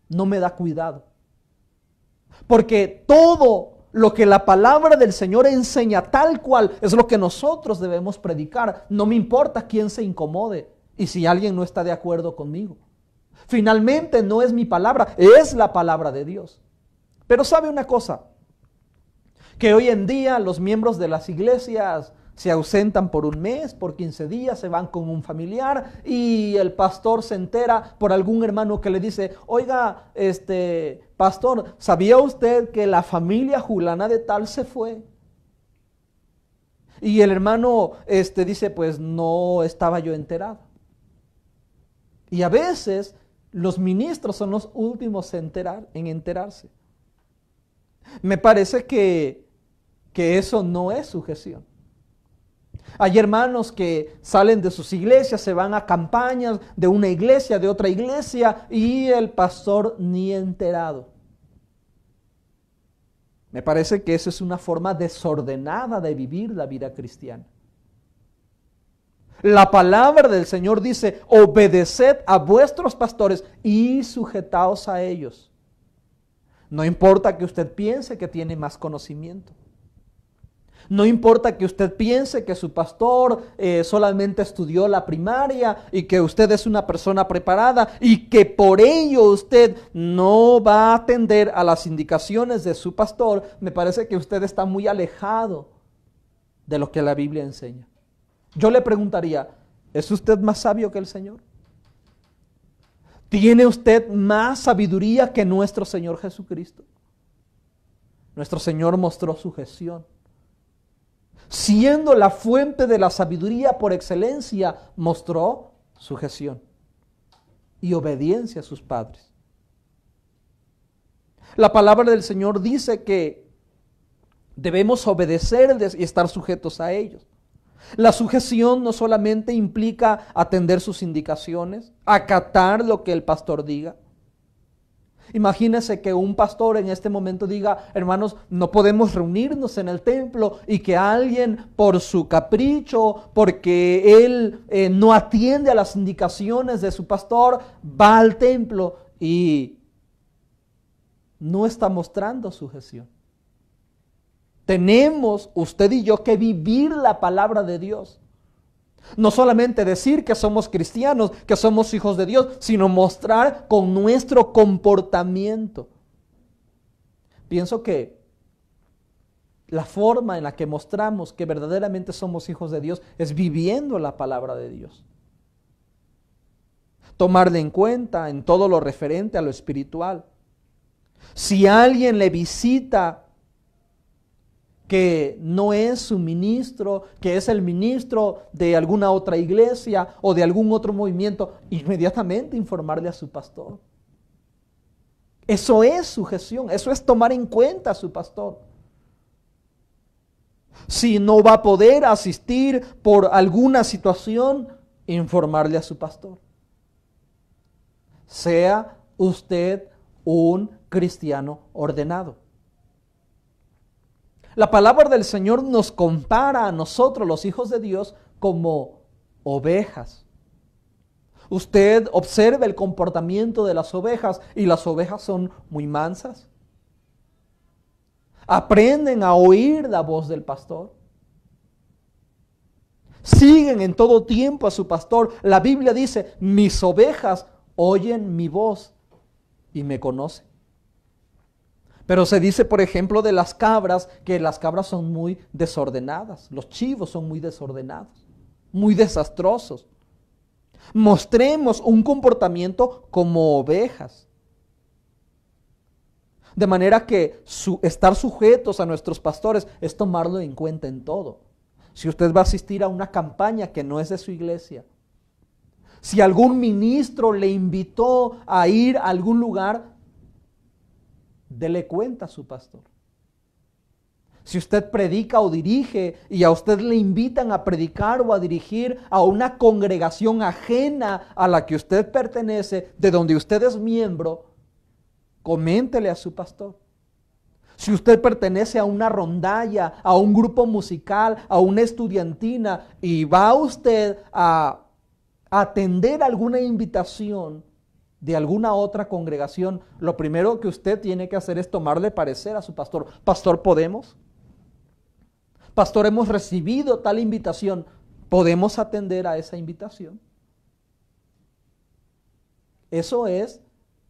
no me da cuidado. Porque todo lo que la palabra del Señor enseña tal cual es lo que nosotros debemos predicar. No me importa quién se incomode y si alguien no está de acuerdo conmigo. Finalmente no es mi palabra, es la palabra de Dios. Pero sabe una cosa, que hoy en día los miembros de las iglesias se ausentan por un mes, por 15 días, se van con un familiar y el pastor se entera por algún hermano que le dice: oiga, pastor, ¿sabía usted que la familia fulana de tal se fue? Y el hermano dice: pues no estaba yo enterado. Y a veces los ministros son los últimos en enterarse. Me parece que eso no es sujeción. Hay hermanos que salen de sus iglesias, se van a campañas de una iglesia, de otra iglesia, y el pastor ni enterado. Me parece que esa es una forma desordenada de vivir la vida cristiana. La palabra del Señor dice, obedeced a vuestros pastores y sujetaos a ellos. No importa que usted piense que tiene más conocimiento. No importa que usted piense que su pastor solamente estudió la primaria y que usted es una persona preparada y que por ello usted no va a atender a las indicaciones de su pastor. Me parece que usted está muy alejado de lo que la Biblia enseña. Yo le preguntaría, ¿es usted más sabio que el Señor? ¿Tiene usted más sabiduría que nuestro Señor Jesucristo? Nuestro Señor mostró sujeción. Siendo la fuente de la sabiduría por excelencia, mostró sujeción y obediencia a sus padres. La palabra del Señor dice que debemos obedecer y estar sujetos a ellos. La sujeción no solamente implica atender sus indicaciones, acatar lo que el pastor diga. Imagínese que un pastor en este momento diga, hermanos, no podemos reunirnos en el templo, y que alguien por su capricho, porque él no atiende a las indicaciones de su pastor, va al templo y no está mostrando sujeción. Tenemos usted y yo que vivir la palabra de Dios. No solamente decir que somos cristianos, que somos hijos de Dios, sino mostrar con nuestro comportamiento. Pienso que la forma en la que mostramos que verdaderamente somos hijos de Dios es viviendo la palabra de Dios. Tomarle en cuenta en todo lo referente a lo espiritual. Si alguien le visita que no es su ministro, que es el ministro de alguna otra iglesia o de algún otro movimiento, inmediatamente informarle a su pastor. Eso es sujeción, eso es tomar en cuenta a su pastor. Si no va a poder asistir por alguna situación, informarle a su pastor. Sea usted un cristiano ordenado. La palabra del Señor nos compara a nosotros, los hijos de Dios, como ovejas. Usted observa el comportamiento de las ovejas, y las ovejas son muy mansas. Aprenden a oír la voz del pastor. Siguen en todo tiempo a su pastor. La Biblia dice, mis ovejas oyen mi voz y me conocen. Pero se dice, por ejemplo, de las cabras, que las cabras son muy desordenadas. Los chivos son muy desordenados, muy desastrosos. Mostremos un comportamiento como ovejas. De manera que estar sujetos a nuestros pastores es tomarlo en cuenta en todo. Si usted va a asistir a una campaña que no es de su iglesia, si algún ministro le invitó a ir a algún lugar, dele cuenta a su pastor. Si usted predica o dirige y a usted le invitan a predicar o a dirigir a una congregación ajena a la que usted pertenece, de donde usted es miembro, coméntele a su pastor. Si usted pertenece a una rondalla, a un grupo musical, a una estudiantina, y va usted a atender alguna invitación de alguna otra congregación, lo primero que usted tiene que hacer es tomarle parecer a su pastor. Pastor, ¿podemos? Pastor, hemos recibido tal invitación. ¿Podemos atender a esa invitación? Eso es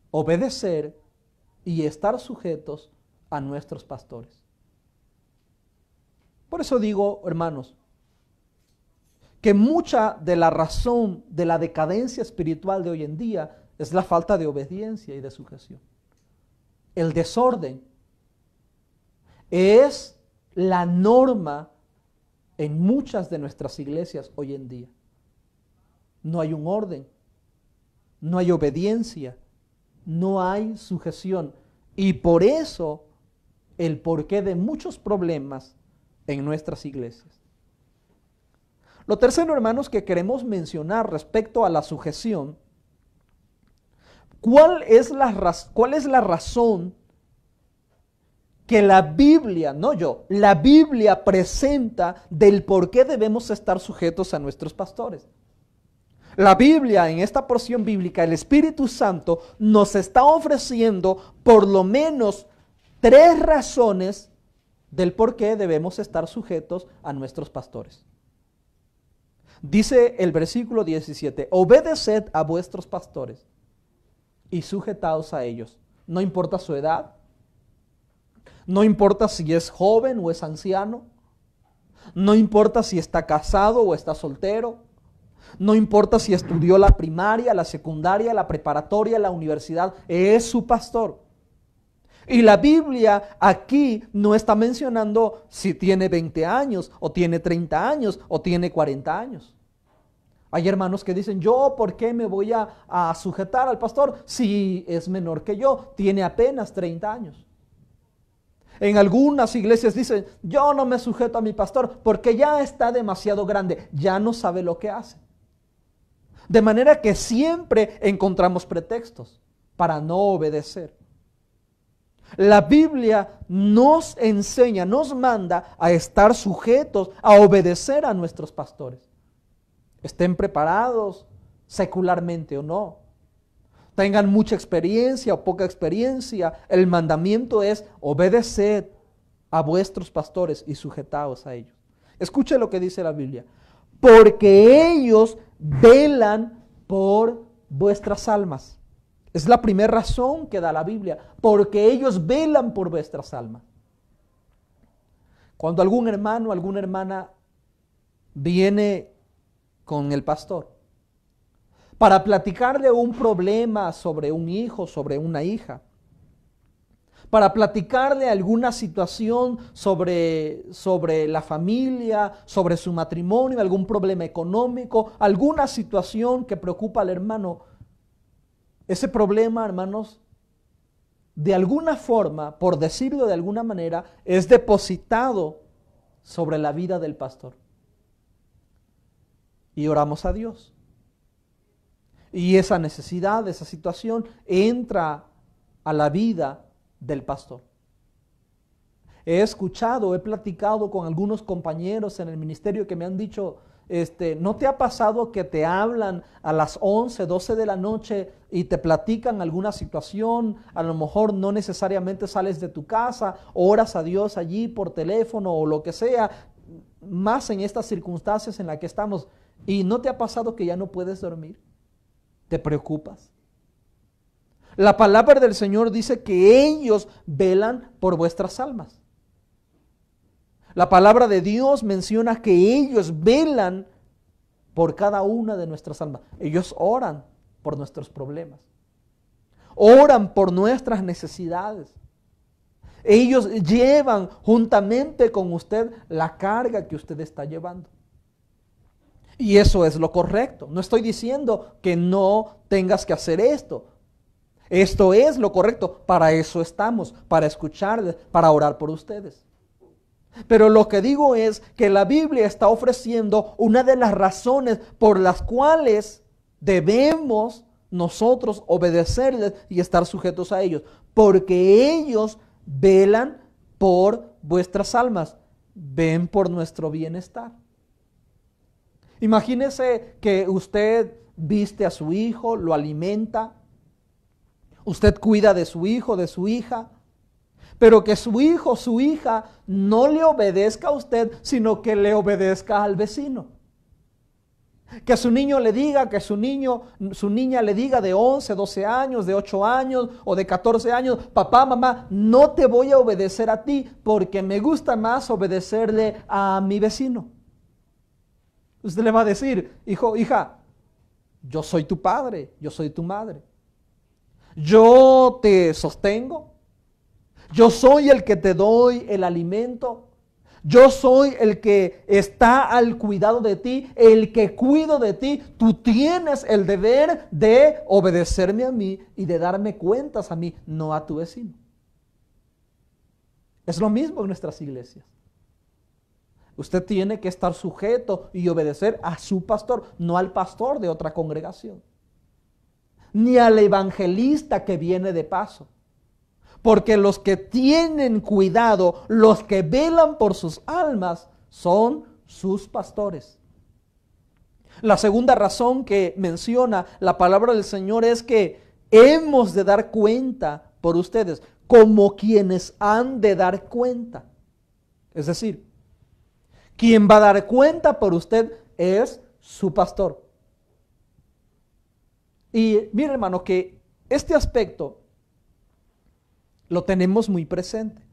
obedecer y estar sujetos a nuestros pastores. Por eso digo, hermanos, que mucha de la razón de la decadencia espiritual de hoy en día es la falta de obediencia y de sujeción. El desorden es la norma en muchas de nuestras iglesias hoy en día. No hay un orden, no hay obediencia, no hay sujeción. Y por eso el porqué de muchos problemas en nuestras iglesias. Lo tercero, hermanos, que queremos mencionar respecto a la sujeción, ¿cuál es la razón que la Biblia, no yo, la Biblia presenta del por qué debemos estar sujetos a nuestros pastores. La Biblia, en esta porción bíblica, el Espíritu Santo nos está ofreciendo por lo menos 3 razones del por qué debemos estar sujetos a nuestros pastores. Dice el versículo 17, obedeced a vuestros pastores y sujetaos a ellos. No importa su edad, no importa si es joven o es anciano, no importa si está casado o está soltero, no importa si estudió la primaria, la secundaria, la preparatoria, la universidad, es su pastor. Y la Biblia aquí no está mencionando si tiene 20 años, o tiene 30 años, o tiene 40 años. Hay hermanos que dicen, yo, ¿por qué me voy a sujetar al pastor si es menor que yo? Tiene apenas 30 años. En algunas iglesias dicen, yo no me sujeto a mi pastor porque ya está demasiado grande, ya no sabe lo que hace. De manera que siempre encontramos pretextos para no obedecer. La Biblia nos enseña, nos manda a estar sujetos, a obedecer a nuestros pastores. Estén preparados secularmente o no. Tengan mucha experiencia o poca experiencia. El mandamiento es obedeced a vuestros pastores y sujetaos a ellos. Escuche lo que dice la Biblia. Porque ellos velan por vuestras almas. Es la primera razón que da la Biblia. Porque ellos velan por vuestras almas. Cuando algún hermano, alguna hermana viene con el pastor para platicarle un problema sobre un hijo, sobre una hija, para platicarle alguna situación sobre la familia, sobre su matrimonio, algún problema económico, alguna situación que preocupa al hermano. Ese problema, hermanos, de alguna forma, por decirlo de alguna manera, es depositado sobre la vida del pastor. Y oramos a Dios. Y esa necesidad, esa situación entra a la vida del pastor. He escuchado, he platicado con algunos compañeros en el ministerio que me han dicho, ¿no te ha pasado que te hablan a las 11, 12 de la noche y te platican alguna situación? A lo mejor no necesariamente sales de tu casa, oras a Dios allí por teléfono o lo que sea, más en estas circunstancias en las que estamos. ¿Y no te ha pasado que ya no puedes dormir? ¿Te preocupas? La palabra del Señor dice que ellos velan por vuestras almas. La palabra de Dios menciona que ellos velan por cada una de nuestras almas. Ellos oran por nuestros problemas. Oran por nuestras necesidades. Ellos llevan juntamente con usted la carga que usted está llevando. Y eso es lo correcto. No estoy diciendo que no tengas que hacer esto. Esto es lo correcto. Para eso estamos, para escucharles, para orar por ustedes. Pero lo que digo es que la Biblia está ofreciendo una de las razones por las cuales debemos nosotros obedecerles y estar sujetos a ellos. Porque ellos velan por vuestras almas, ven por nuestro bienestar. Imagínese que usted viste a su hijo, lo alimenta, usted cuida de su hijo, de su hija, pero que su hijo, su hija no le obedezca a usted, sino que le obedezca al vecino. Que su niño le diga, que su niña le diga de 11, 12 años, de 8 años o de 14 años, papá, mamá, no te voy a obedecer a ti porque me gusta más obedecerle a mi vecino. Usted le va a decir, hijo, hija, yo soy tu padre, yo soy tu madre. Yo te sostengo, yo soy el que te doy el alimento, yo soy el que está al cuidado de ti, el que cuido de ti. Tú tienes el deber de obedecerme a mí y de darme cuentas a mí, no a tu vecino. Es lo mismo en nuestras iglesias. Usted tiene que estar sujeto y obedecer a su pastor, no al pastor de otra congregación, ni al evangelista que viene de paso. Porque los que tienen cuidado, los que velan por sus almas, son sus pastores. La segunda razón que menciona la palabra del Señor es que hemos de dar cuenta por ustedes, como quienes han de dar cuenta. Es decir, quien va a dar cuenta por usted es su pastor. Y mire, hermano, que este aspecto lo tenemos muy presente.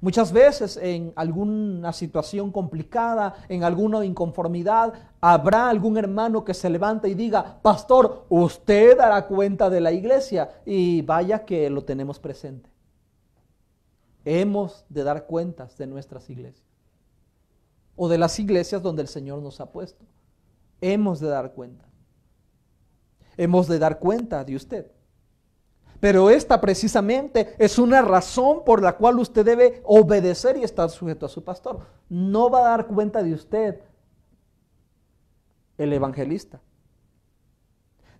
Muchas veces en alguna situación complicada, en alguna inconformidad, habrá algún hermano que se levanta y diga: pastor, usted dará cuenta de la iglesia. Y vaya que lo tenemos presente. Hemos de dar cuentas de nuestras iglesias, o de las iglesias donde el Señor nos ha puesto. Hemos de dar cuenta. Hemos de dar cuenta de usted. Pero esta precisamente es una razón por la cual usted debe obedecer y estar sujeto a su pastor. No va a dar cuenta de usted el evangelista.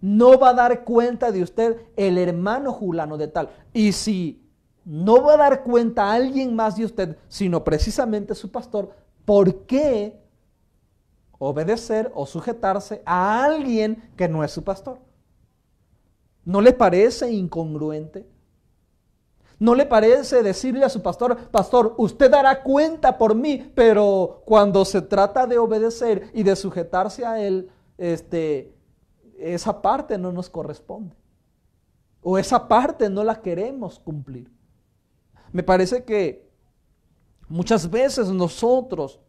No va a dar cuenta de usted el hermano fulano de tal. Y si no va a dar cuenta a alguien más de usted, sino precisamente su pastor, ¿por qué obedecer o sujetarse a alguien que no es su pastor? ¿No le parece incongruente? ¿No le parece decirle a su pastor: pastor, usted dará cuenta por mí, pero cuando se trata de obedecer y de sujetarse a él, esa parte no nos corresponde? O esa parte no la queremos cumplir. Me parece que muchas veces nosotros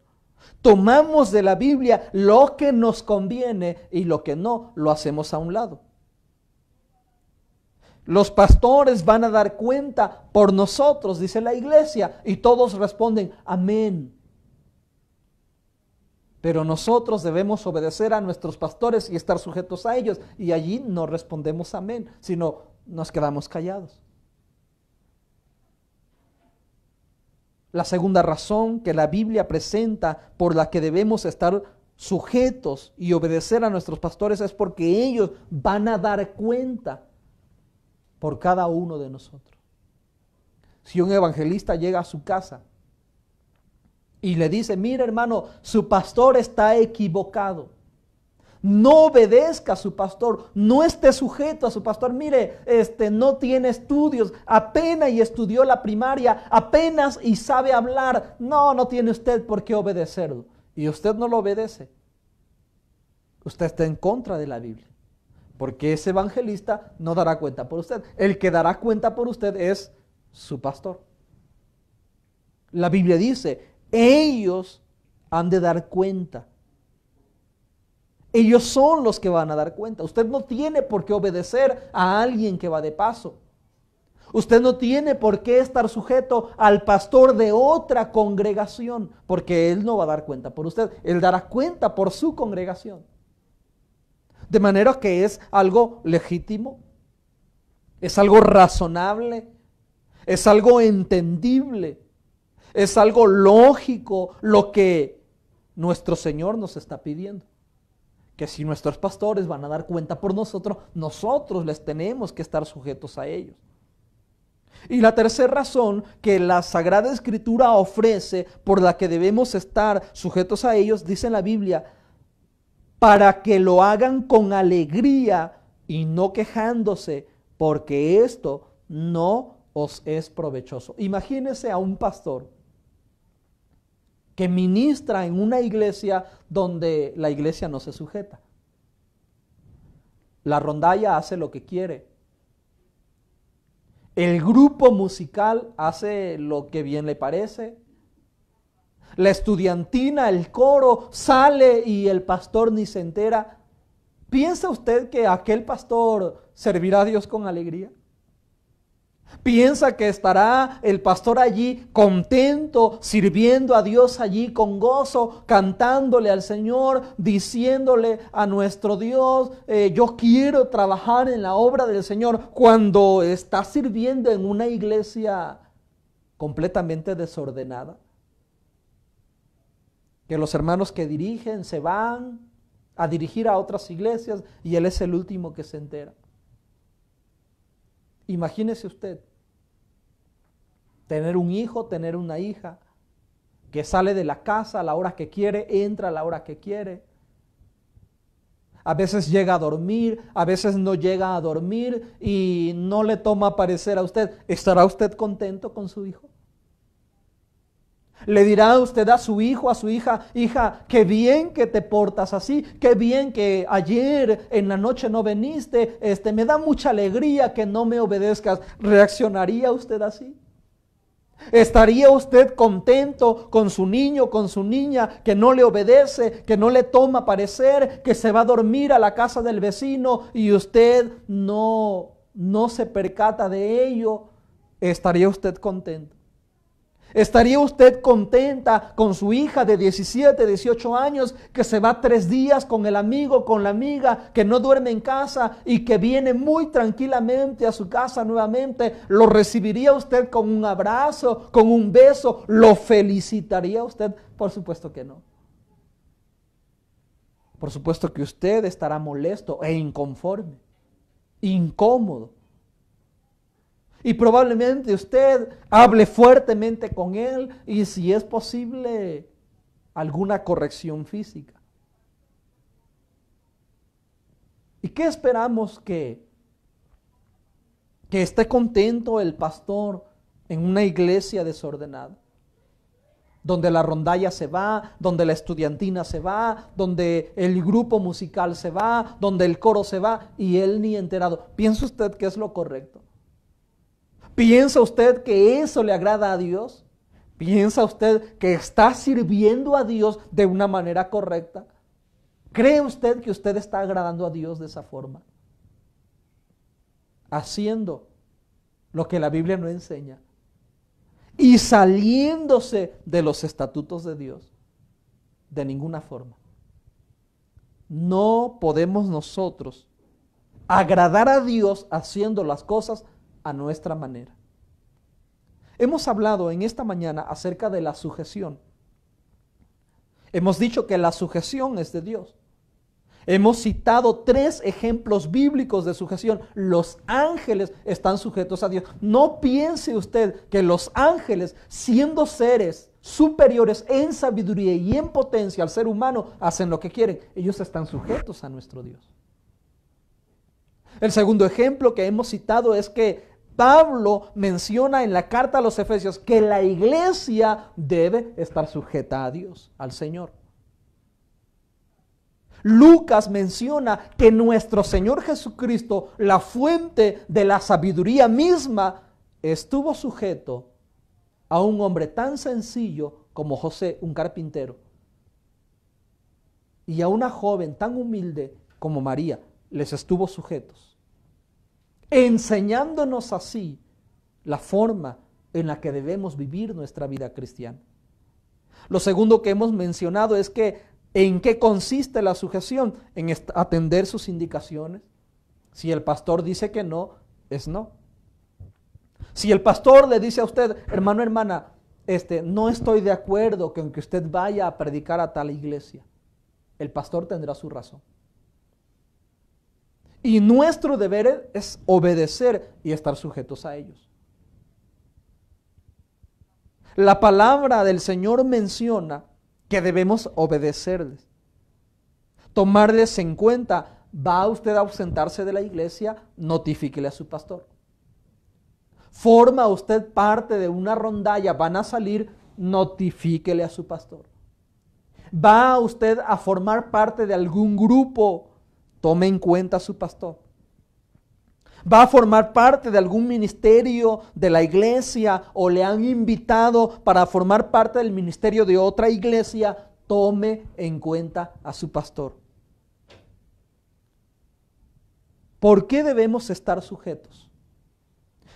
tomamos de la Biblia lo que nos conviene y lo que no, lo hacemos a un lado. Los pastores van a dar cuenta por nosotros, dice la iglesia, y todos responden: amén. Pero nosotros debemos obedecer a nuestros pastores y estar sujetos a ellos, y allí no respondemos amén, sino nos quedamos callados. La segunda razón que la Biblia presenta por la que debemos estar sujetos y obedecer a nuestros pastores es porque ellos van a dar cuenta por cada uno de nosotros. Si un evangelista llega a su casa y le dice: mire, hermano, su pastor está equivocado, no obedezca a su pastor, no esté sujeto a su pastor, mire, no tiene estudios, apenas y estudió la primaria, apenas y sabe hablar, no tiene usted por qué obedecerlo, y usted no lo obedece, usted está en contra de la Biblia. Porque ese evangelista no dará cuenta por usted. El que dará cuenta por usted es su pastor. La Biblia dice: ellos han de dar cuenta. Ellos son los que van a dar cuenta. Usted no tiene por qué obedecer a alguien que va de paso. Usted no tiene por qué estar sujeto al pastor de otra congregación, porque él no va a dar cuenta por usted. Él dará cuenta por su congregación. De manera que es algo legítimo, es algo razonable, es algo entendible, es algo lógico lo que nuestro Señor nos está pidiendo. Que si nuestros pastores van a dar cuenta por nosotros, nosotros les tenemos que estar sujetos a ellos. Y la tercera razón que la Sagrada Escritura ofrece por la que debemos estar sujetos a ellos, dice en la Biblia: para que lo hagan con alegría y no quejándose, porque esto no os es provechoso. Imagínese a un pastor que ministra en una iglesia donde la iglesia no se sujeta. La rondalla hace lo que quiere. El grupo musical hace lo que bien le parece. La estudiantina, el coro, sale y el pastor ni se entera. ¿Piensa usted que aquel pastor servirá a Dios con alegría? ¿Piensa que estará el pastor allí contento, sirviendo a Dios allí con gozo, cantándole al Señor, diciéndole a nuestro Dios: yo quiero trabajar en la obra del Señor, cuando está sirviendo en una iglesia completamente desordenada? Que los hermanos que dirigen se van a dirigir a otras iglesias y él es el último que se entera. Imagínese usted tener un hijo, tener una hija, que sale de la casa a la hora que quiere, entra a la hora que quiere. A veces llega a dormir, a veces no llega a dormir y no le toma parecer a usted. ¿Estará usted contento con su hijo? Le dirá usted a su hijo, a su hija: hija, qué bien que te portas así, qué bien que ayer en la noche no viniste, me da mucha alegría que no me obedezcas. ¿Reaccionaría usted así? ¿Estaría usted contento con su niño, con su niña que no le obedece, que no le toma parecer, que se va a dormir a la casa del vecino y usted no se percata de ello? ¿Estaría usted contento? ¿Estaría usted contenta con su hija de 17, 18 años que se va 3 días con el amigo, con la amiga, que no duerme en casa y que viene muy tranquilamente a su casa nuevamente? ¿Lo recibiría usted con un abrazo, con un beso? ¿Lo felicitaría usted? Por supuesto que no. Por supuesto que usted estará molesto e inconforme, incómodo. Y probablemente usted hable fuertemente con él y, si es posible, alguna corrección física. ¿Y qué esperamos que esté contento el pastor en una iglesia desordenada? Donde la rondalla se va, donde la estudiantina se va, donde el grupo musical se va, donde el coro se va y él ni enterado. ¿Piensa usted que es lo correcto? ¿Piensa usted que eso le agrada a Dios? ¿Piensa usted que está sirviendo a Dios de una manera correcta? ¿Cree usted que usted está agradando a Dios de esa forma? Haciendo lo que la Biblia no enseña y saliéndose de los estatutos de Dios. De ninguna forma. No podemos nosotros agradar a Dios haciendo las cosas a nuestra manera. Hemos hablado en esta mañana acerca de la sujeción. Hemos dicho que la sujeción es de Dios. Hemos citado 3 ejemplos bíblicos de sujeción. Los ángeles están sujetos a Dios. No piense usted que los ángeles, siendo seres superiores en sabiduría y en potencia al ser humano, hacen lo que quieren. Ellos están sujetos a nuestro Dios. El segundo ejemplo que hemos citado es que Pablo menciona en la carta a los Efesios que la iglesia debe estar sujeta a Dios, al Señor. Lucas menciona que nuestro Señor Jesucristo, la fuente de la sabiduría misma, estuvo sujeto a un hombre tan sencillo como José, un carpintero, y a una joven tan humilde como María. Les estuvo sujetos, enseñándonos así la forma en la que debemos vivir nuestra vida cristiana. Lo segundo que hemos mencionado es que ¿en qué consiste la sujeción? En atender sus indicaciones. Si el pastor dice que no, es no. Si el pastor le dice a usted: hermano, hermana, no estoy de acuerdo con que usted vaya a predicar a tal iglesia, el pastor tendrá su razón. Y nuestro deber es obedecer y estar sujetos a ellos. La palabra del Señor menciona que debemos obedecerles, tomarles en cuenta. ¿Va usted a ausentarse de la iglesia? Notifíquele a su pastor. ¿Forma usted parte de una rondalla? ¿Van a salir? Notifíquele a su pastor. ¿Va usted a formar parte de algún grupo? Tome en cuenta a su pastor. ¿Va a formar parte de algún ministerio de la iglesia o le han invitado para formar parte del ministerio de otra iglesia? Tome en cuenta a su pastor. ¿Por qué debemos estar sujetos?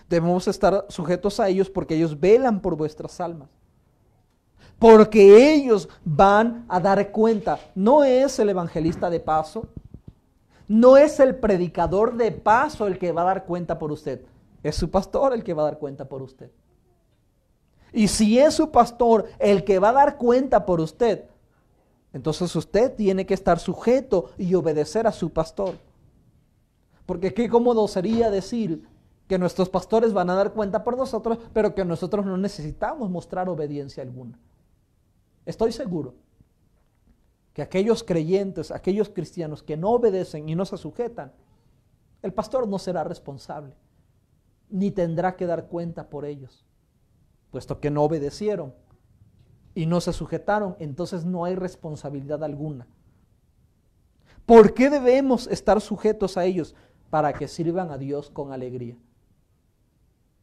Debemos estar sujetos a ellos porque ellos velan por vuestras almas. Porque ellos van a dar cuenta. No es el evangelista de paso. No es el predicador de paso el que va a dar cuenta por usted. Es su pastor el que va a dar cuenta por usted. Y si es su pastor el que va a dar cuenta por usted, entonces usted tiene que estar sujeto y obedecer a su pastor. Porque qué cómodo sería decir: que nuestros pastores van a dar cuenta por nosotros, pero que nosotros no necesitamos mostrar obediencia alguna. Estoy seguro que aquellos creyentes, aquellos cristianos que no obedecen y no se sujetan, el pastor no será responsable, ni tendrá que dar cuenta por ellos, puesto que no obedecieron y no se sujetaron, entonces no hay responsabilidad alguna. ¿Por qué debemos estar sujetos a ellos? Para que sirvan a Dios con alegría.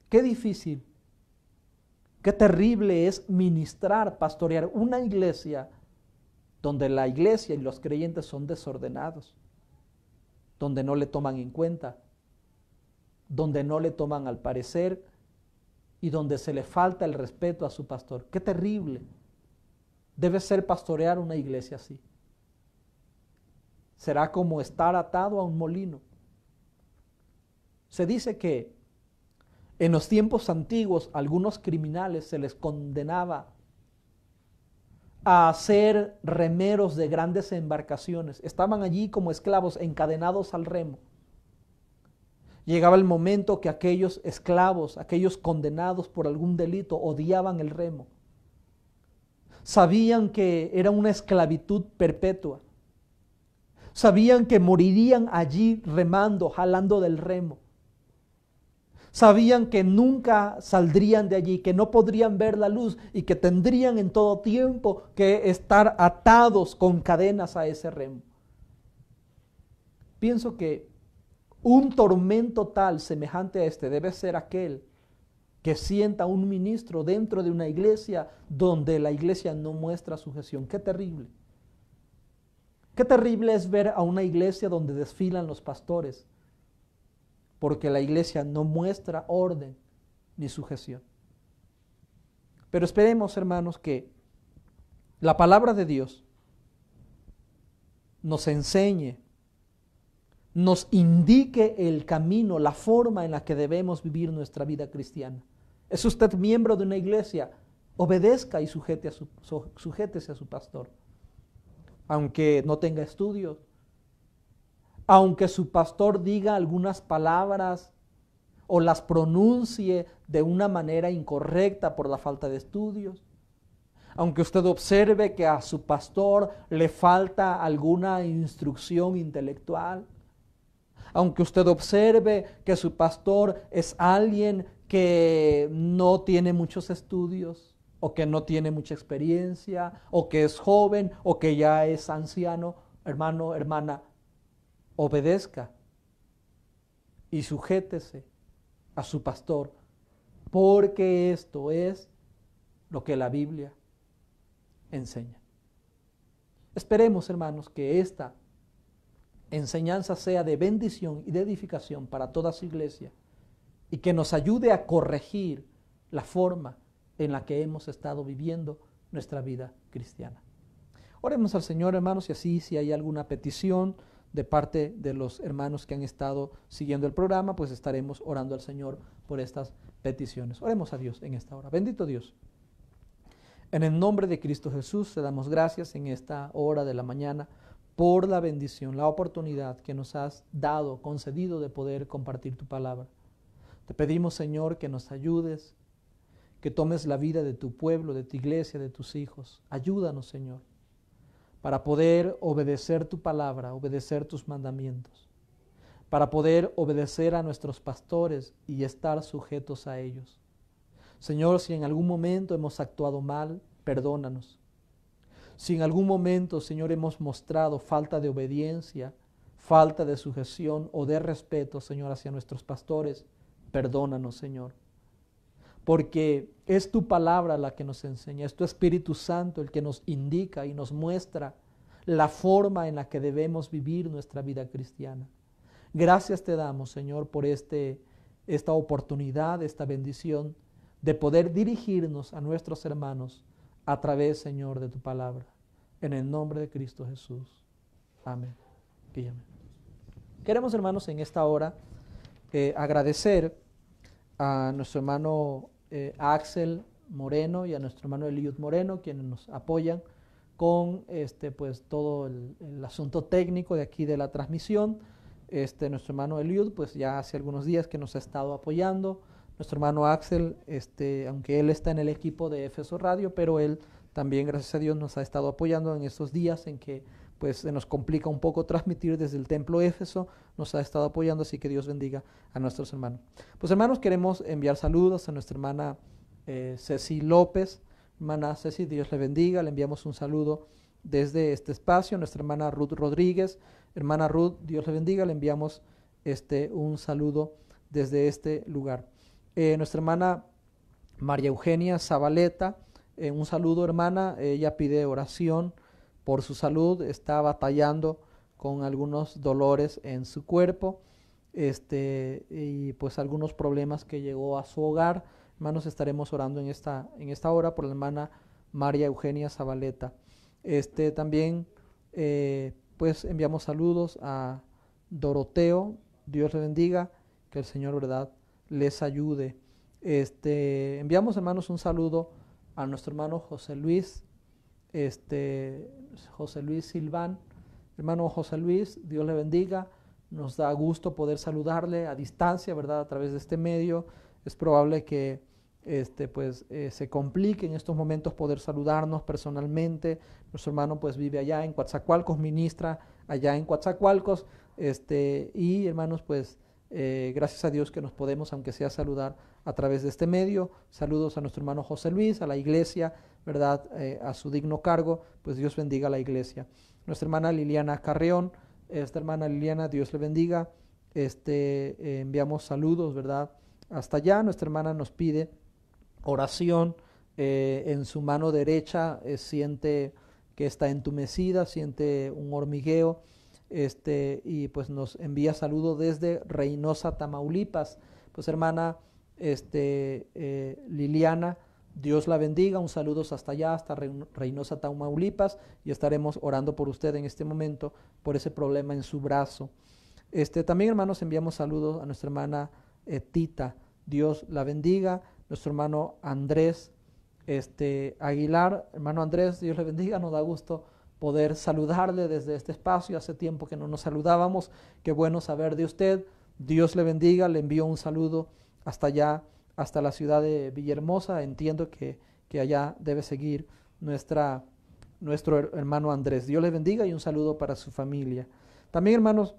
Qué difícil, qué terrible es ministrar, pastorear una iglesia donde la iglesia y los creyentes son desordenados, donde no le toman en cuenta, donde no le toman al parecer y donde se le falta el respeto a su pastor. Qué terrible debe ser pastorear una iglesia así. Será como estar atado a un molino. Se dice que en los tiempos antiguos algunos criminales se les condenaba a ser remeros de grandes embarcaciones. Estaban allí como esclavos encadenados al remo. Llegaba el momento que aquellos esclavos, aquellos condenados por algún delito, odiaban el remo. Sabían que era una esclavitud perpetua. Sabían que morirían allí remando, jalando del remo. Sabían que nunca saldrían de allí, que no podrían ver la luz y que tendrían en todo tiempo que estar atados con cadenas a ese remo. Pienso que un tormento tal, semejante a este, debe ser aquel que sienta un ministro dentro de una iglesia donde la iglesia no muestra sujeción. ¡Qué terrible! Qué terrible es ver a una iglesia donde desfilan los pastores, porque la iglesia no muestra orden ni sujeción. Pero esperemos, hermanos, que la palabra de Dios nos enseñe, nos indique el camino, la forma en la que debemos vivir nuestra vida cristiana. ¿Es usted miembro de una iglesia? Obedezca y sujétese a su pastor. Aunque no tenga estudios, aunque su pastor diga algunas palabras o las pronuncie de una manera incorrecta por la falta de estudios, aunque usted observe que a su pastor le falta alguna instrucción intelectual, aunque usted observe que su pastor es alguien que no tiene muchos estudios, o que no tiene mucha experiencia, o que es joven, o que ya es anciano, hermano, hermana, obedezca y sujétese a su pastor, porque esto es lo que la Biblia enseña. Esperemos, hermanos, que esta enseñanza sea de bendición y de edificación para toda su iglesia y que nos ayude a corregir la forma en la que hemos estado viviendo nuestra vida cristiana. Oremos al Señor, hermanos, y así si hay alguna petición de parte de los hermanos que han estado siguiendo el programa, pues estaremos orando al Señor por estas peticiones. Oremos a Dios en esta hora. Bendito Dios. En el nombre de Cristo Jesús te damos gracias en esta hora de la mañana por la bendición, la oportunidad que nos has dado, concedido de poder compartir tu palabra. Te pedimos, Señor, que nos ayudes, que tomes la vida de tu pueblo, de tu iglesia, de tus hijos. Ayúdanos, Señor, para poder obedecer tu palabra, obedecer tus mandamientos, para poder obedecer a nuestros pastores y estar sujetos a ellos. Señor, si en algún momento hemos actuado mal, perdónanos. Si en algún momento, Señor, hemos mostrado falta de obediencia, falta de sujeción o de respeto, Señor, hacia nuestros pastores, perdónanos, Señor. Porque es tu palabra la que nos enseña, es tu Espíritu Santo el que nos indica y nos muestra la forma en la que debemos vivir nuestra vida cristiana. Gracias te damos, Señor, por esta oportunidad, esta bendición de poder dirigirnos a nuestros hermanos a través, Señor, de tu palabra. En el nombre de Cristo Jesús. Amén. Y amén. Queremos, hermanos, en esta hora agradecer a nuestro hermano Axel Moreno y a nuestro hermano Eliud Moreno, quienes nos apoyan con pues todo el asunto técnico de aquí de la transmisión. nuestro hermano Eliud, pues ya hace algunos días que nos ha estado apoyando. Nuestro hermano Axel, aunque él está en el equipo de Éfeso Radio, pero él también, gracias a Dios, nos ha estado apoyando en estos días en que pues se nos complica un poco transmitir desde el templo Éfeso, nos ha estado apoyando, así que Dios bendiga a nuestros hermanos. Pues hermanos, queremos enviar saludos a nuestra hermana Ceci López. Hermana Ceci, Dios le bendiga, le enviamos un saludo desde este espacio. Nuestra hermana Ruth Rodríguez, hermana Ruth, Dios le bendiga, le enviamos un saludo desde este lugar. Nuestra hermana María Eugenia Zabaleta, un saludo hermana, ella pide oración por su salud, está batallando con algunos dolores en su cuerpo, y pues algunos problemas que llegó a su hogar. Hermanos, estaremos orando en esta hora por la hermana María Eugenia Zabaleta. También pues enviamos saludos a Doroteo, Dios le bendiga, que el Señor, verdad, les ayude. Enviamos, hermanos, un saludo a nuestro hermano José Luis, José Luis Silván. Hermano José Luis, Dios le bendiga, nos da gusto poder saludarle a distancia, verdad, a través de este medio. Es probable que se complique en estos momentos poder saludarnos personalmente. Nuestro hermano pues vive allá en Coatzacoalcos, ministra allá en Coatzacoalcos, y hermanos pues gracias a Dios que nos podemos, aunque sea, saludar a través de este medio. Saludos a nuestro hermano José Luis, a la iglesia, verdad, a su digno cargo, pues Dios bendiga a la iglesia. Nuestra hermana Liliana Carreón, esta hermana Liliana, Dios le bendiga, enviamos saludos, verdad, hasta allá. Nuestra hermana nos pide oración, en su mano derecha siente que está entumecida, siente un hormigueo, y pues nos envía saludo desde Reynosa, Tamaulipas. Pues hermana Liliana, Dios la bendiga, un saludo hasta allá, hasta Reynosa, Tamaulipas, y estaremos orando por usted en este momento, por ese problema en su brazo. También, hermanos, enviamos saludos a nuestra hermana Tita, Dios la bendiga. Nuestro hermano Andrés Aguilar, hermano Andrés, Dios le bendiga, nos da gusto poder saludarle desde este espacio, hace tiempo que no nos saludábamos, qué bueno saber de usted, Dios le bendiga, le envío un saludo hasta allá, hasta la ciudad de Villahermosa. Entiendo que allá debe seguir nuestro hermano Andrés. Dios le bendiga y un saludo para su familia. También, hermanos,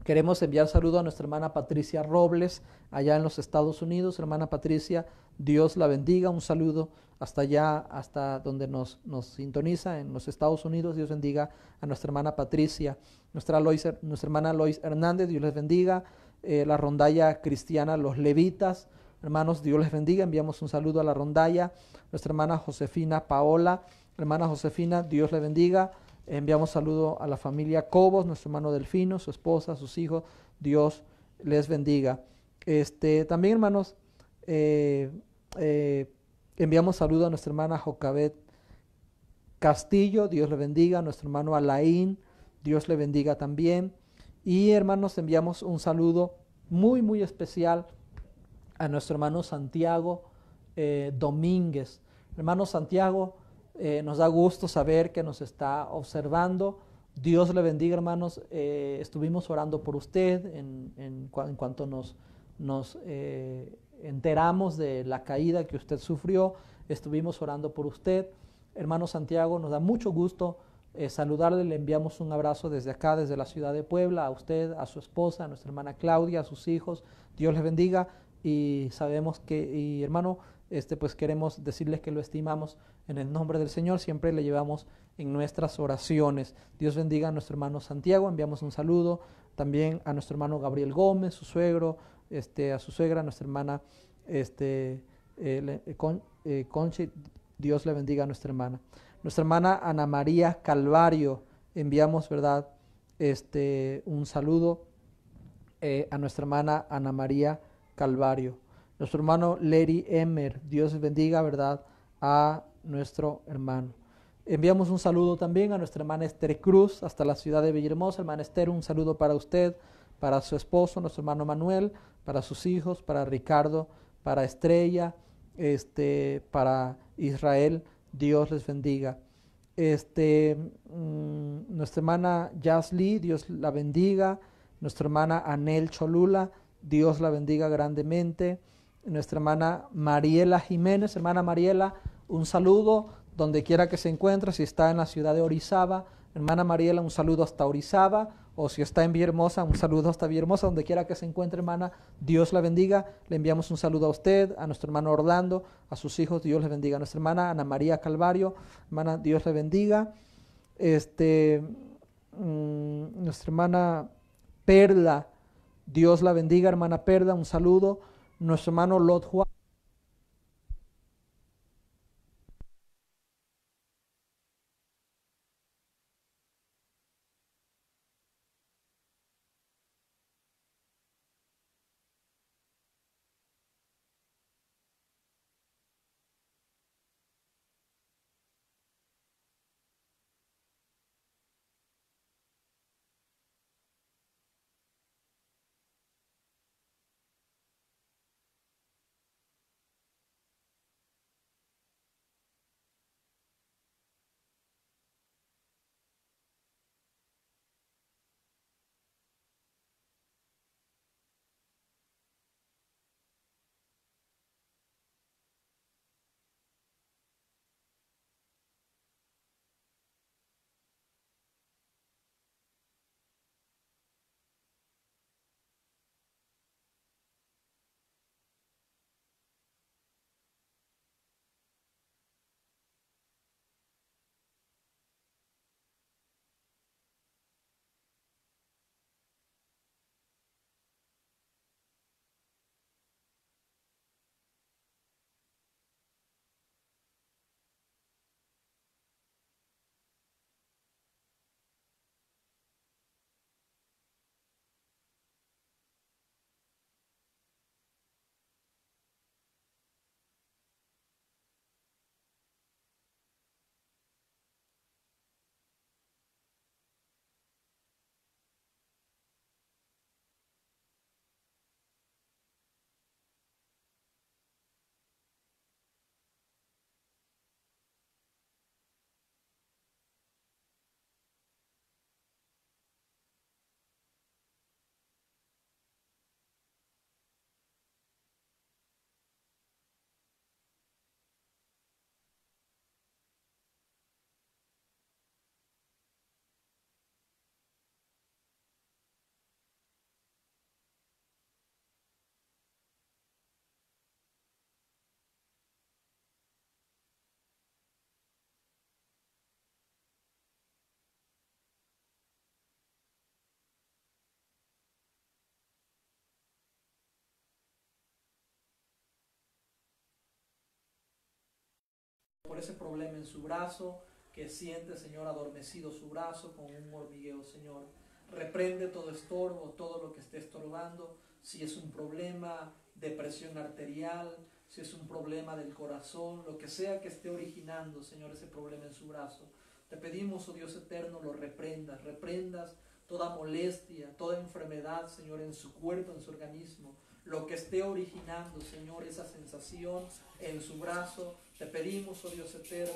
queremos enviar saludo a nuestra hermana Patricia Robles, allá en los Estados Unidos. Hermana Patricia, Dios la bendiga, un saludo hasta allá, hasta donde nos sintoniza en los Estados Unidos. Dios bendiga a nuestra hermana Patricia. Nuestra hermana Lois Hernández, Dios les bendiga. La rondalla cristiana Los Levitas, hermanos, Dios les bendiga, enviamos un saludo a la rondalla. Nuestra hermana Josefina Paola, hermana Josefina, Dios le bendiga. Enviamos saludo a la familia Cobos, nuestro hermano Delfino, su esposa, sus hijos, Dios les bendiga. También, hermanos, enviamos saludo a nuestra hermana Jocabet Castillo, Dios le bendiga. Nuestro hermano Alain, Dios le bendiga también. Y, hermanos, enviamos un saludo muy, muy especial a nuestro hermano Santiago Domínguez. Hermano Santiago, nos da gusto saber que nos está observando. Dios le bendiga, hermanos. Estuvimos orando por usted en cuanto nos enteramos de la caída que usted sufrió. Estuvimos orando por usted. Hermano Santiago, nos da mucho gusto saludarle. Le enviamos un abrazo desde acá, desde la ciudad de Puebla, a usted, a su esposa, a nuestra hermana Claudia, a sus hijos. Dios les bendiga. Y sabemos que, hermano, pues queremos decirles que lo estimamos en el nombre del Señor. Siempre le llevamos en nuestras oraciones. Dios bendiga a nuestro hermano Santiago. Enviamos un saludo también a nuestro hermano Gabriel Gómez, su suegro, a su suegra, nuestra hermana Conchi. Dios le bendiga a nuestra hermana. Nuestra hermana Ana María Calvario, enviamos, verdad, un saludo a nuestra hermana Ana María Calvario. Nuestro hermano Larry Emer, Dios bendiga, verdad, a nuestro hermano. Enviamos un saludo también a nuestra hermana Esther Cruz, hasta la ciudad de Villahermosa. Hermana Esther, un saludo para usted, para su esposo, nuestro hermano Manuel, para sus hijos, para Ricardo, para Estrella, para Israel. Dios les bendiga. Nuestra hermana Jasly, Dios la bendiga. Nuestra hermana Anel Cholula, Dios la bendiga grandemente. Nuestra hermana Mariela Jiménez, hermana Mariela, un saludo donde quiera que se encuentre, si está en la ciudad de Orizaba. Hermana Mariela, un saludo hasta Orizaba, o si está en Villahermosa, un saludo hasta Villahermosa, donde quiera que se encuentre, hermana, Dios la bendiga. Le enviamos un saludo a usted, a nuestro hermano Orlando, a sus hijos, Dios les bendiga. A nuestra hermana Ana María Calvario, hermana, Dios le bendiga. Nuestra hermana Perla, Dios la bendiga, hermana Perla, un saludo. Nuestro hermano Lot Juan. Por ese problema en su brazo, que siente, Señor, adormecido su brazo con un hormigueo, Señor. Reprende todo estorbo, todo lo que esté estorbando, si es un problema de presión arterial, si es un problema del corazón, lo que sea que esté originando, Señor, ese problema en su brazo. Te pedimos, oh Dios eterno, lo reprendas toda molestia, toda enfermedad, Señor, en su cuerpo, en su organismo, lo que esté originando, Señor, esa sensación en su brazo. Te pedimos, oh Dios eterno,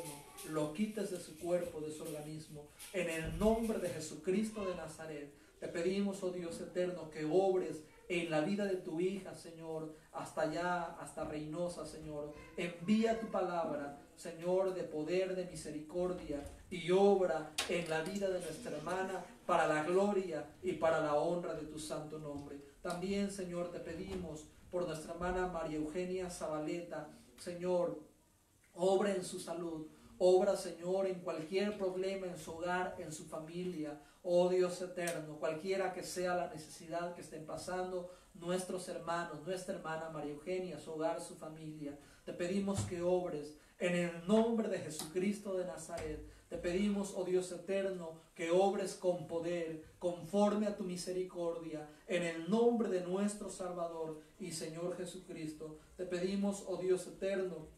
lo quites de su cuerpo, de su organismo, en el nombre de Jesucristo de Nazaret. Te pedimos, oh Dios eterno, que obres en la vida de tu hija, Señor, hasta allá, hasta Reynosa, Señor. Envía tu palabra, Señor, de poder, de misericordia, y obra en la vida de nuestra hermana para la gloria y para la honra de tu santo nombre. También, Señor, te pedimos por nuestra hermana María Eugenia Zabaleta, Señor, obra en su salud, obra, Señor, en cualquier problema en su hogar, en su familia. Oh Dios eterno, cualquiera que sea la necesidad que estén pasando nuestros hermanos, nuestra hermana María Eugenia, su hogar, su familia, te pedimos que obres en el nombre de Jesucristo de Nazaret. Te pedimos, oh Dios eterno, que obres con poder, conforme a tu misericordia, en el nombre de nuestro Salvador y Señor Jesucristo. Te pedimos, oh Dios eterno,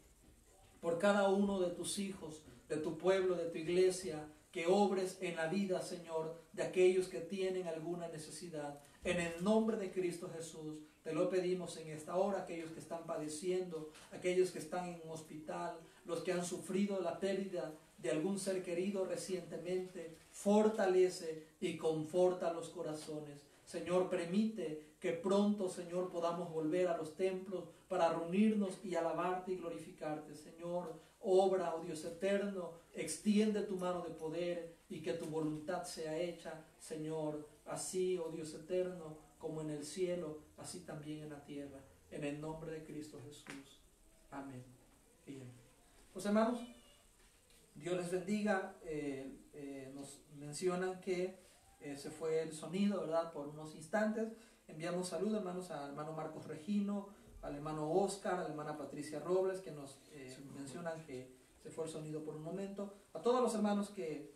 por cada uno de tus hijos, de tu pueblo, de tu iglesia, que obres en la vida, Señor, de aquellos que tienen alguna necesidad. En el nombre de Cristo Jesús, te lo pedimos en esta hora, aquellos que están padeciendo, aquellos que están en un hospital, los que han sufrido la pérdida de algún ser querido recientemente, fortalece y conforta los corazones. Señor, permite que pronto, Señor, podamos volver a los templos para reunirnos y alabarte y glorificarte. Señor, obra, oh Dios eterno, extiende tu mano de poder y que tu voluntad sea hecha, Señor, así, oh Dios eterno, como en el cielo, así también en la tierra. En el nombre de Cristo Jesús. Amén. Bien. Pues hermanos, Dios les bendiga. Nos mencionan que se fue el sonido, ¿verdad? Por unos instantes. Enviamos saludos, hermanos, al hermano Marcos Regino, al hermano Oscar, a la hermana Patricia Robles, que nos mencionan que se fue el sonido por un momento. A todos los hermanos que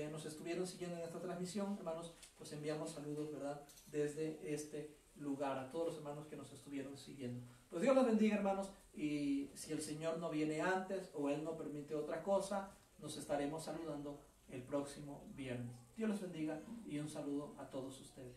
nos estuvieron siguiendo en esta transmisión, hermanos, pues enviamos saludos, ¿verdad? Desde este lugar, a todos los hermanos que nos estuvieron siguiendo. Pues Dios los bendiga, hermanos, y si el Señor no viene antes o Él no permite otra cosa, nos estaremos saludando el próximo viernes. Dios los bendiga y un saludo a todos ustedes.